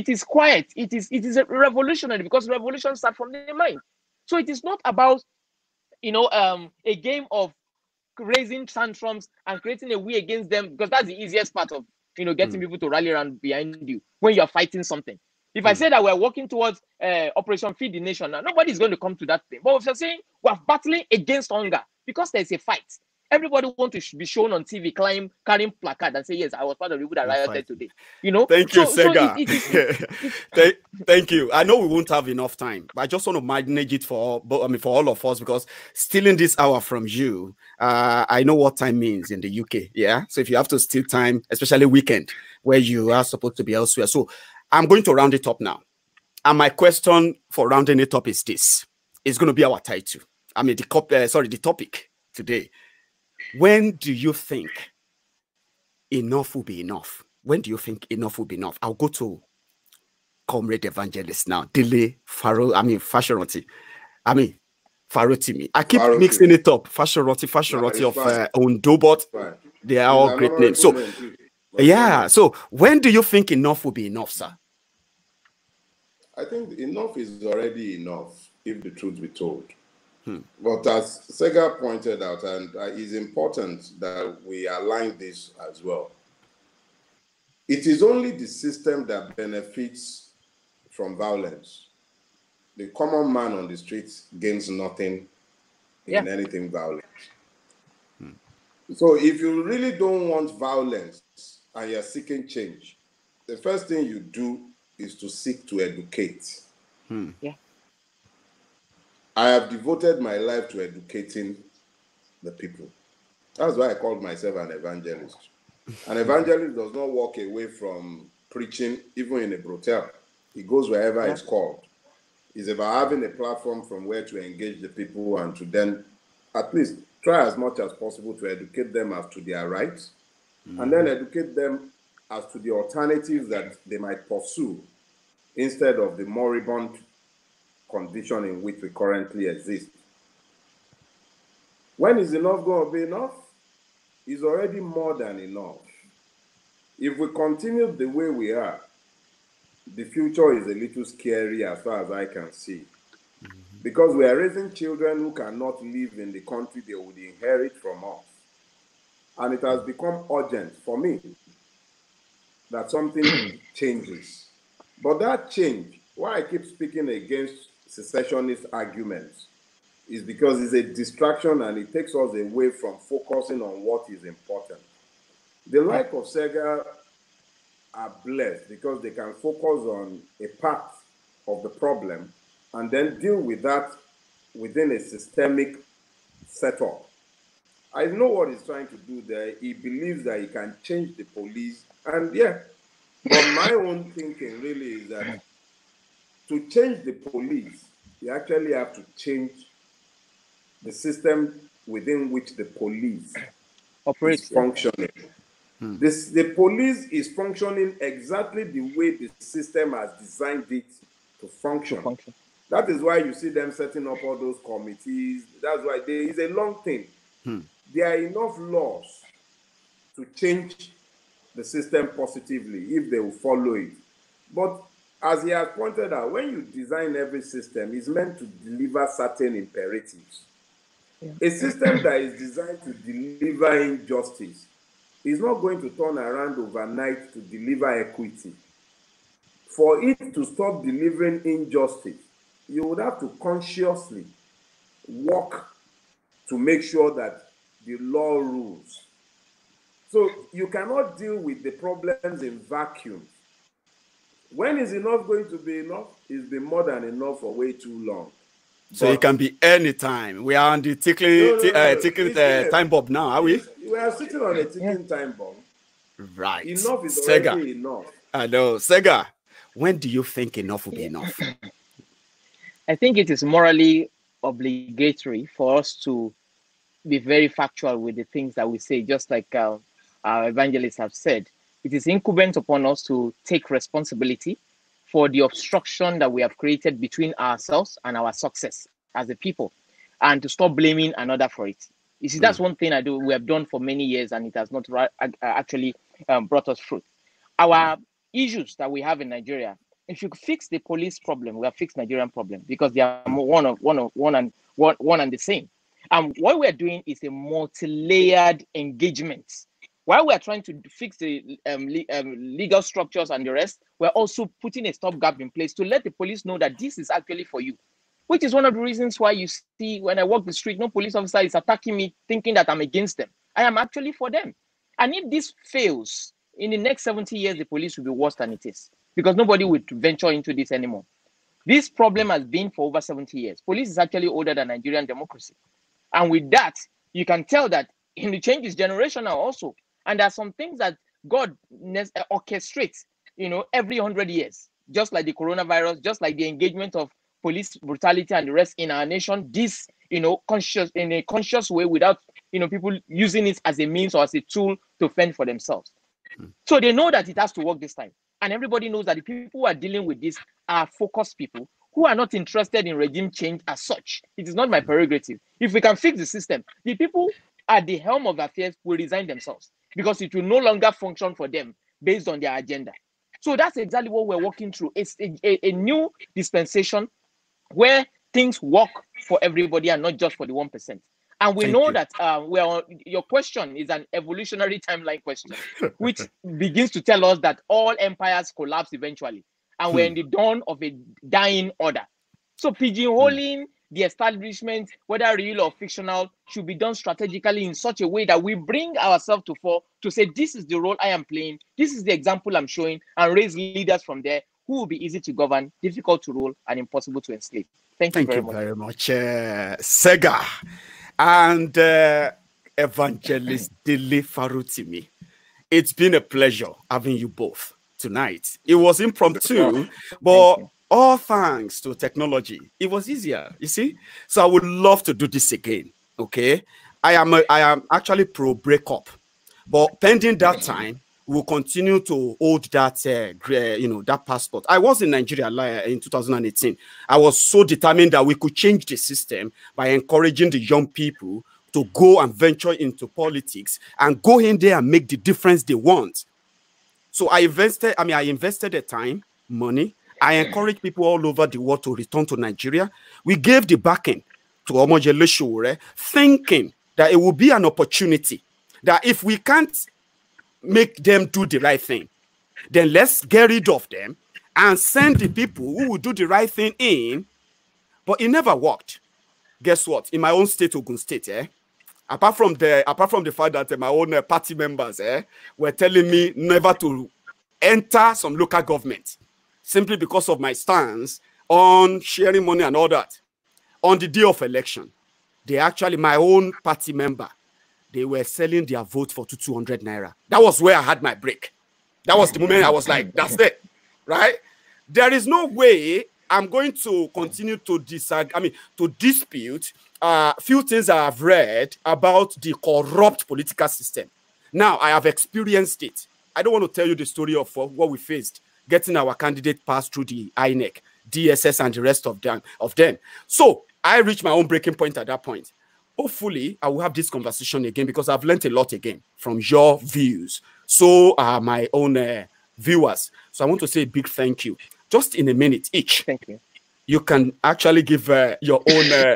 is quiet. It is revolutionary because revolution starts from the mind. So it is not about, a game of raising tantrums and creating a we against them, because that's the easiest part of, getting people to rally around behind you when you're fighting something. If I say that we're working towards Operation Feed the Nation, now nobody's going to come to that thing. But if you're saying we're battling against hunger because there's a fight, everybody wants to be shown on TV carrying placard and say, yes, I was part of the people that rioted today. Thank you, Sega. Thank you. I know we won't have enough time, but I just want to manage it for all of us, because stealing this hour from you, I know what time means in the UK. Yeah. So if you have to steal time, especially weekend where you are supposed to be elsewhere. So I'm going to round it up now. And my question for rounding it up is this. It's going to be our title. The topic today. When do you think enough will be enough? When do you think enough will be enough? I'll go to Comrade Evangelist now. Dele Farotimi. I keep mixing it up. Farotimi of Ondo, but they are all great names. So Yeah. So when do you think enough will be enough, sir? I think enough is already enough, if the truth be told. But as Sega pointed out, and it's important that we align this as well, it is only the system that benefits from violence. The common man on the streets gains nothing in anything violent. So if you really don't want violence and you're seeking change, the first thing you do is to seek to educate. Yeah. I have devoted my life to educating the people. That's why I called myself an evangelist. An evangelist does not walk away from preaching, even in a brothel. He goes wherever it's called. It's about having a platform from where to engage the people and to then at least try as much as possible to educate them as to their rights, and then educate them as to the alternatives that they might pursue instead of the moribund condition in which we currently exist. When is enough going to be enough? It's already more than enough. If we continue the way we are, the future is a little scary as far as I can see. Because we are raising children who cannot live in the country they would inherit from us. And it has become urgent for me that something changes. But that change, why I keep speaking against secessionist arguments, is because it's a distraction and it takes us away from focusing on what is important. The like of Sega are blessed because they can focus on a part of the problem and then deal with that within a systemic setup. I know what he's trying to do there. He believes that he can change the police. And but my own thinking really is that to change the police, you actually have to change the system within which the police is functioning. The police is functioning exactly the way the system has designed it to function. That is why you see them setting up all those committees. That's why there is a long thing. There are enough laws to change the system positively if they will follow it. But as he has pointed out, when you design every system, it's meant to deliver certain imperatives. A system that is designed to deliver injustice is not going to turn around overnight to deliver equity. For it to stop delivering injustice, you would have to consciously work to make sure that the law rules. So you cannot deal with the problems in vacuum. When is enough going to be enough? It's been more than enough for way too long. So it can be any time. We are on the ticking time bomb now, are we? We are sitting on a ticking time bomb. Right. Enough is already enough. I know. Sega, when do you think enough will be enough? I think it is morally obligatory for us to be very factual with the things that we say, just like our evangelists have said. It is incumbent upon us to take responsibility for the obstruction that we have created between ourselves and our success as a people, and to stop blaming another for it. You see, that's one thing we have done for many years, and it has not actually brought us fruit. Our issues that we have in Nigeria, if you fix the police problem, we have fixed Nigerian problem, because they are one and the same. And what we are doing is a multi-layered engagement. While we are trying to fix the legal structures and the rest, we're also putting a stopgap in place to let the police know that this is actually for you, which is one of the reasons why you see when I walk the street, no police officer is attacking me thinking that I'm against them. I am actually for them. And if this fails, in the next 70 years, the police will be worse than it is, because nobody would venture into this anymore. This problem has been for over 70 years. Police is actually older than Nigerian democracy. And with that, you can tell that the change is generational also. And there are some things that God orchestrates, every 100 years, just like the coronavirus, just like the engagement of police brutality and the rest in our nation, this, in a conscious way, without, people using it as a means or as a tool to fend for themselves. So they know that it has to work this time. And everybody knows that the people who are dealing with this are focused people who are not interested in regime change as such. It is not my prerogative. If we can fix the system, the people at the helm of affairs will resign themselves because it will no longer function for them based on their agenda. So that's exactly what we're working through. It's a new dispensation where things work for everybody and not just for the 1%. And we know that your question is an evolutionary timeline question, which begins to tell us that all empires collapse eventually. And we're in the dawn of a dying order. So pigeonholing the establishment, whether real or fictional, should be done strategically in such a way that we bring ourselves to fore to say, this is the role I am playing, this is the example I'm showing, and raise leaders from there who will be easy to govern, difficult to rule, and impossible to enslave. Thank you very much. Sega and Evangelist Dele Farotimi. It's been a pleasure having you both tonight. It was impromptu, but all thanks to technology, it was easier, you see? So I would love to do this again, okay? I am actually pro breakup, but pending that time, we'll continue to hold that, that passport. I was in Nigeria in 2018. I was so determined that we could change the system by encouraging the young people to go and venture into politics and go in there and make the difference they want. So I invested the time, money. I encourage people all over the world to return to Nigeria. We gave the backing to Omojele Sowore, thinking that it will be an opportunity, that if we can't make them do the right thing, then let's get rid of them and send the people who will do the right thing in. But it never worked. Guess what? In my own state, Ogun State, apart from the fact that my own party members were telling me never to enter some local government, simply because of my stance on sharing money and all that. On the day of election, my own party member, they were selling their vote for 200 naira. That was where I had my break. That was the moment I was like, that's it, right? There is no way I'm going to continue to dispute few things I have read about the corrupt political system. Now, I have experienced it. I don't want to tell you the story of what we faced, getting our candidate passed through the INEC, DSS, and the rest of them. So I reached my own breaking point at that point. Hopefully, I will have this conversation again because I've learned a lot again from your views. So are my own viewers. So I want to say a big thank you. Just in a minute each. Thank you. You can actually give your own,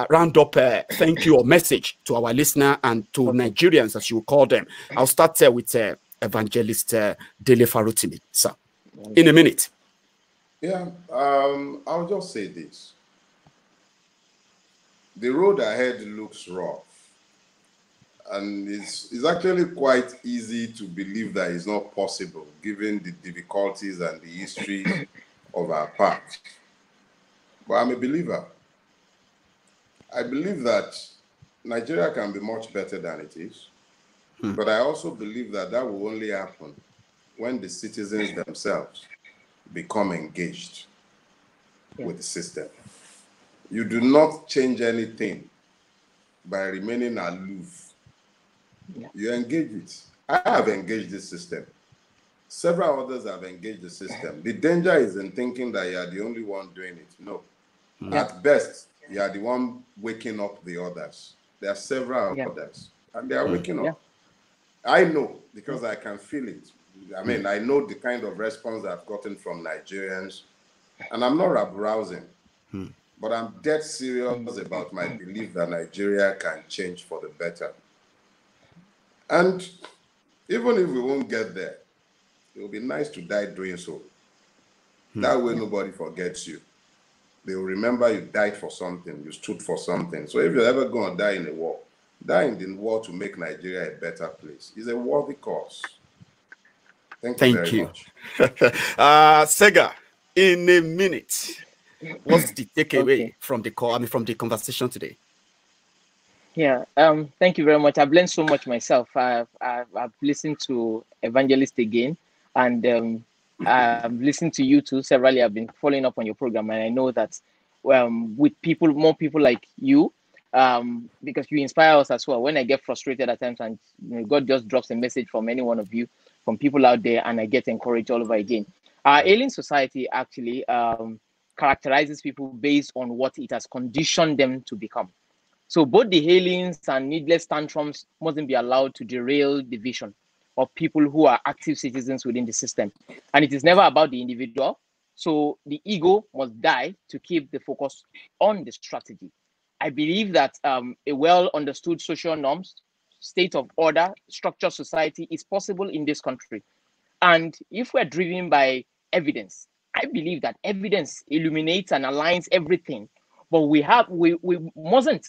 round-up thank you or message to our listener and to Nigerians, as you call them. I'll start with Evangelist Dele Farotimi, sir. In a minute. Yeah, I'll just say this. The road ahead looks rough. And it's actually quite easy to believe that it's not possible, given the difficulties and the history of our path. But I'm a believer. I believe that Nigeria can be much better than it is. But I also believe that that will only happen when the citizens themselves become engaged with the system. You do not change anything by remaining aloof. You engage it. I have engaged this system. Several others have engaged the system. The danger is in thinking that you are the only one doing it. No. At best, you are the one waking up the others. There are several others, and they are waking up. I know, because I can feel it. I mean, I know the kind of response I've gotten from Nigerians, and I'm not arousing, but I'm dead serious about my belief that Nigeria can change for the better. And even if we won't get there, it will be nice to die doing so. That way nobody forgets you. They will remember you died for something, you stood for something. So if you're ever going to die in a war, die in the war to make Nigeria a better place. It's a worthy cause. Thank you very much. Sega, in a minute, what's the takeaway from the call? From the conversation today? Yeah, thank you very much. I've learned so much myself. I've listened to Evangelist again, and I've listened to you too. Severally, I've been following up on your program, and I know that with more people like you, because you inspire us as well. When I get frustrated at times, and God just drops a message from any one of you, from people out there, and I get encouraged all over again. Our alien society actually characterizes people based on what it has conditioned them to become. So both the hailings and needless tantrums mustn't be allowed to derail the vision of people who are active citizens within the system. And it is never about the individual. So the ego must die to keep the focus on the strategy. I believe that a well-understood social norms, state of order, structured society is possible in this country. And if we're driven by evidence, I believe that evidence illuminates and aligns everything. But we mustn't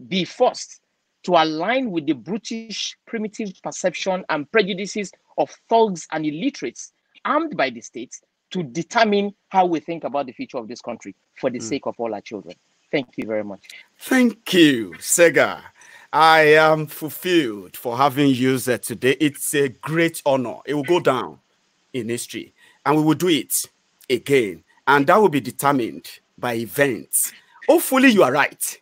be forced to align with the brutish, primitive perception and prejudices of thugs and illiterates armed by the state to determine how we think about the future of this country for the sake of all our children. Thank you very much. Thank you, Sega. I am fulfilled for having you there today. It's a great honor. It will go down in history, and we will do it again. And that will be determined by events. Hopefully you are right,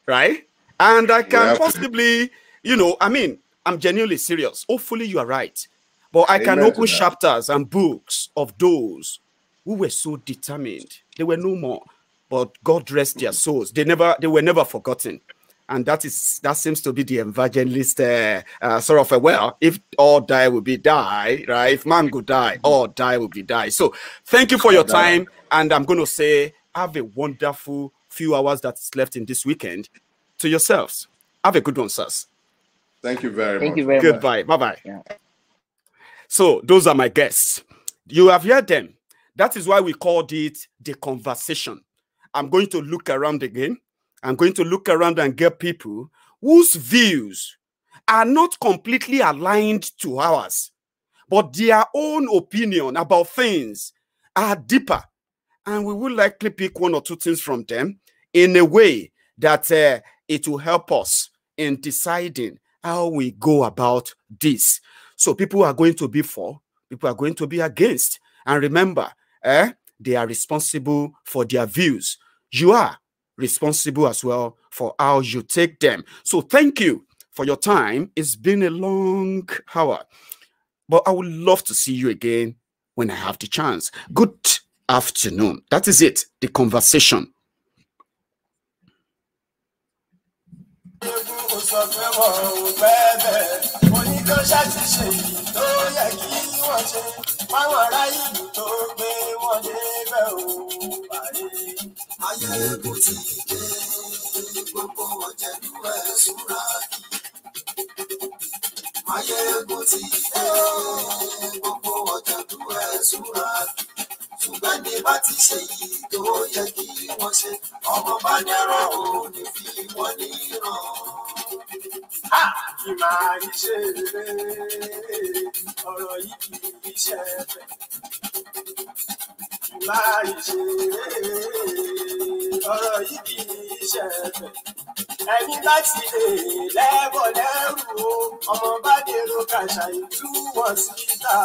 right? And I can possibly, I'm genuinely serious. Hopefully you are right. But I can open chapters and books of those who were so determined. They were no more, but God rest their souls. They were never forgotten. And that seems to be the evangelist sort of if all die will be die, right? If man go die, all die will be die. So thank you for your time. And I'm going to say, have a wonderful few hours that is left in this weekend to yourselves. Have a good one, sirs. Thank you very much. Thank you very much. Goodbye. Bye-bye. Yeah. So those are my guests. You have heard them. That is why we called it the conversation. I'm going to look around again. I'm going to look around and get people whose views are not completely aligned to ours, but their own opinion about things are deeper. And we will likely pick one or two things from them in a way that it will help us in deciding how we go about this. So people are going to be for, people are going to be against. And remember, they are responsible for their views. You are responsible as well for how you take them. So thank you for your time. It's been a long hour, but I would love to see you again when I have the chance. Good afternoon. That is it, the conversation. Ṣùgbọ́n ní bá ti ṣe yìí tó yẹ kí wọ́n ṣe, ọmọ bá dẹ́rọ̀ ò ní fi wọ́n ní ràn. Kì máa rí ṣe ọ̀rọ̀ yìí kì í ṣe ẹ̀fẹ̀. Kì máa rí ṣe ọ̀rọ̀ yìí kì í ṣe ẹ̀fẹ̀. Ẹni láti lè lẹ́bọ̀ lẹ́rù o, ọmọ bá dèrò kàṣà ìtúwọ̀ síta.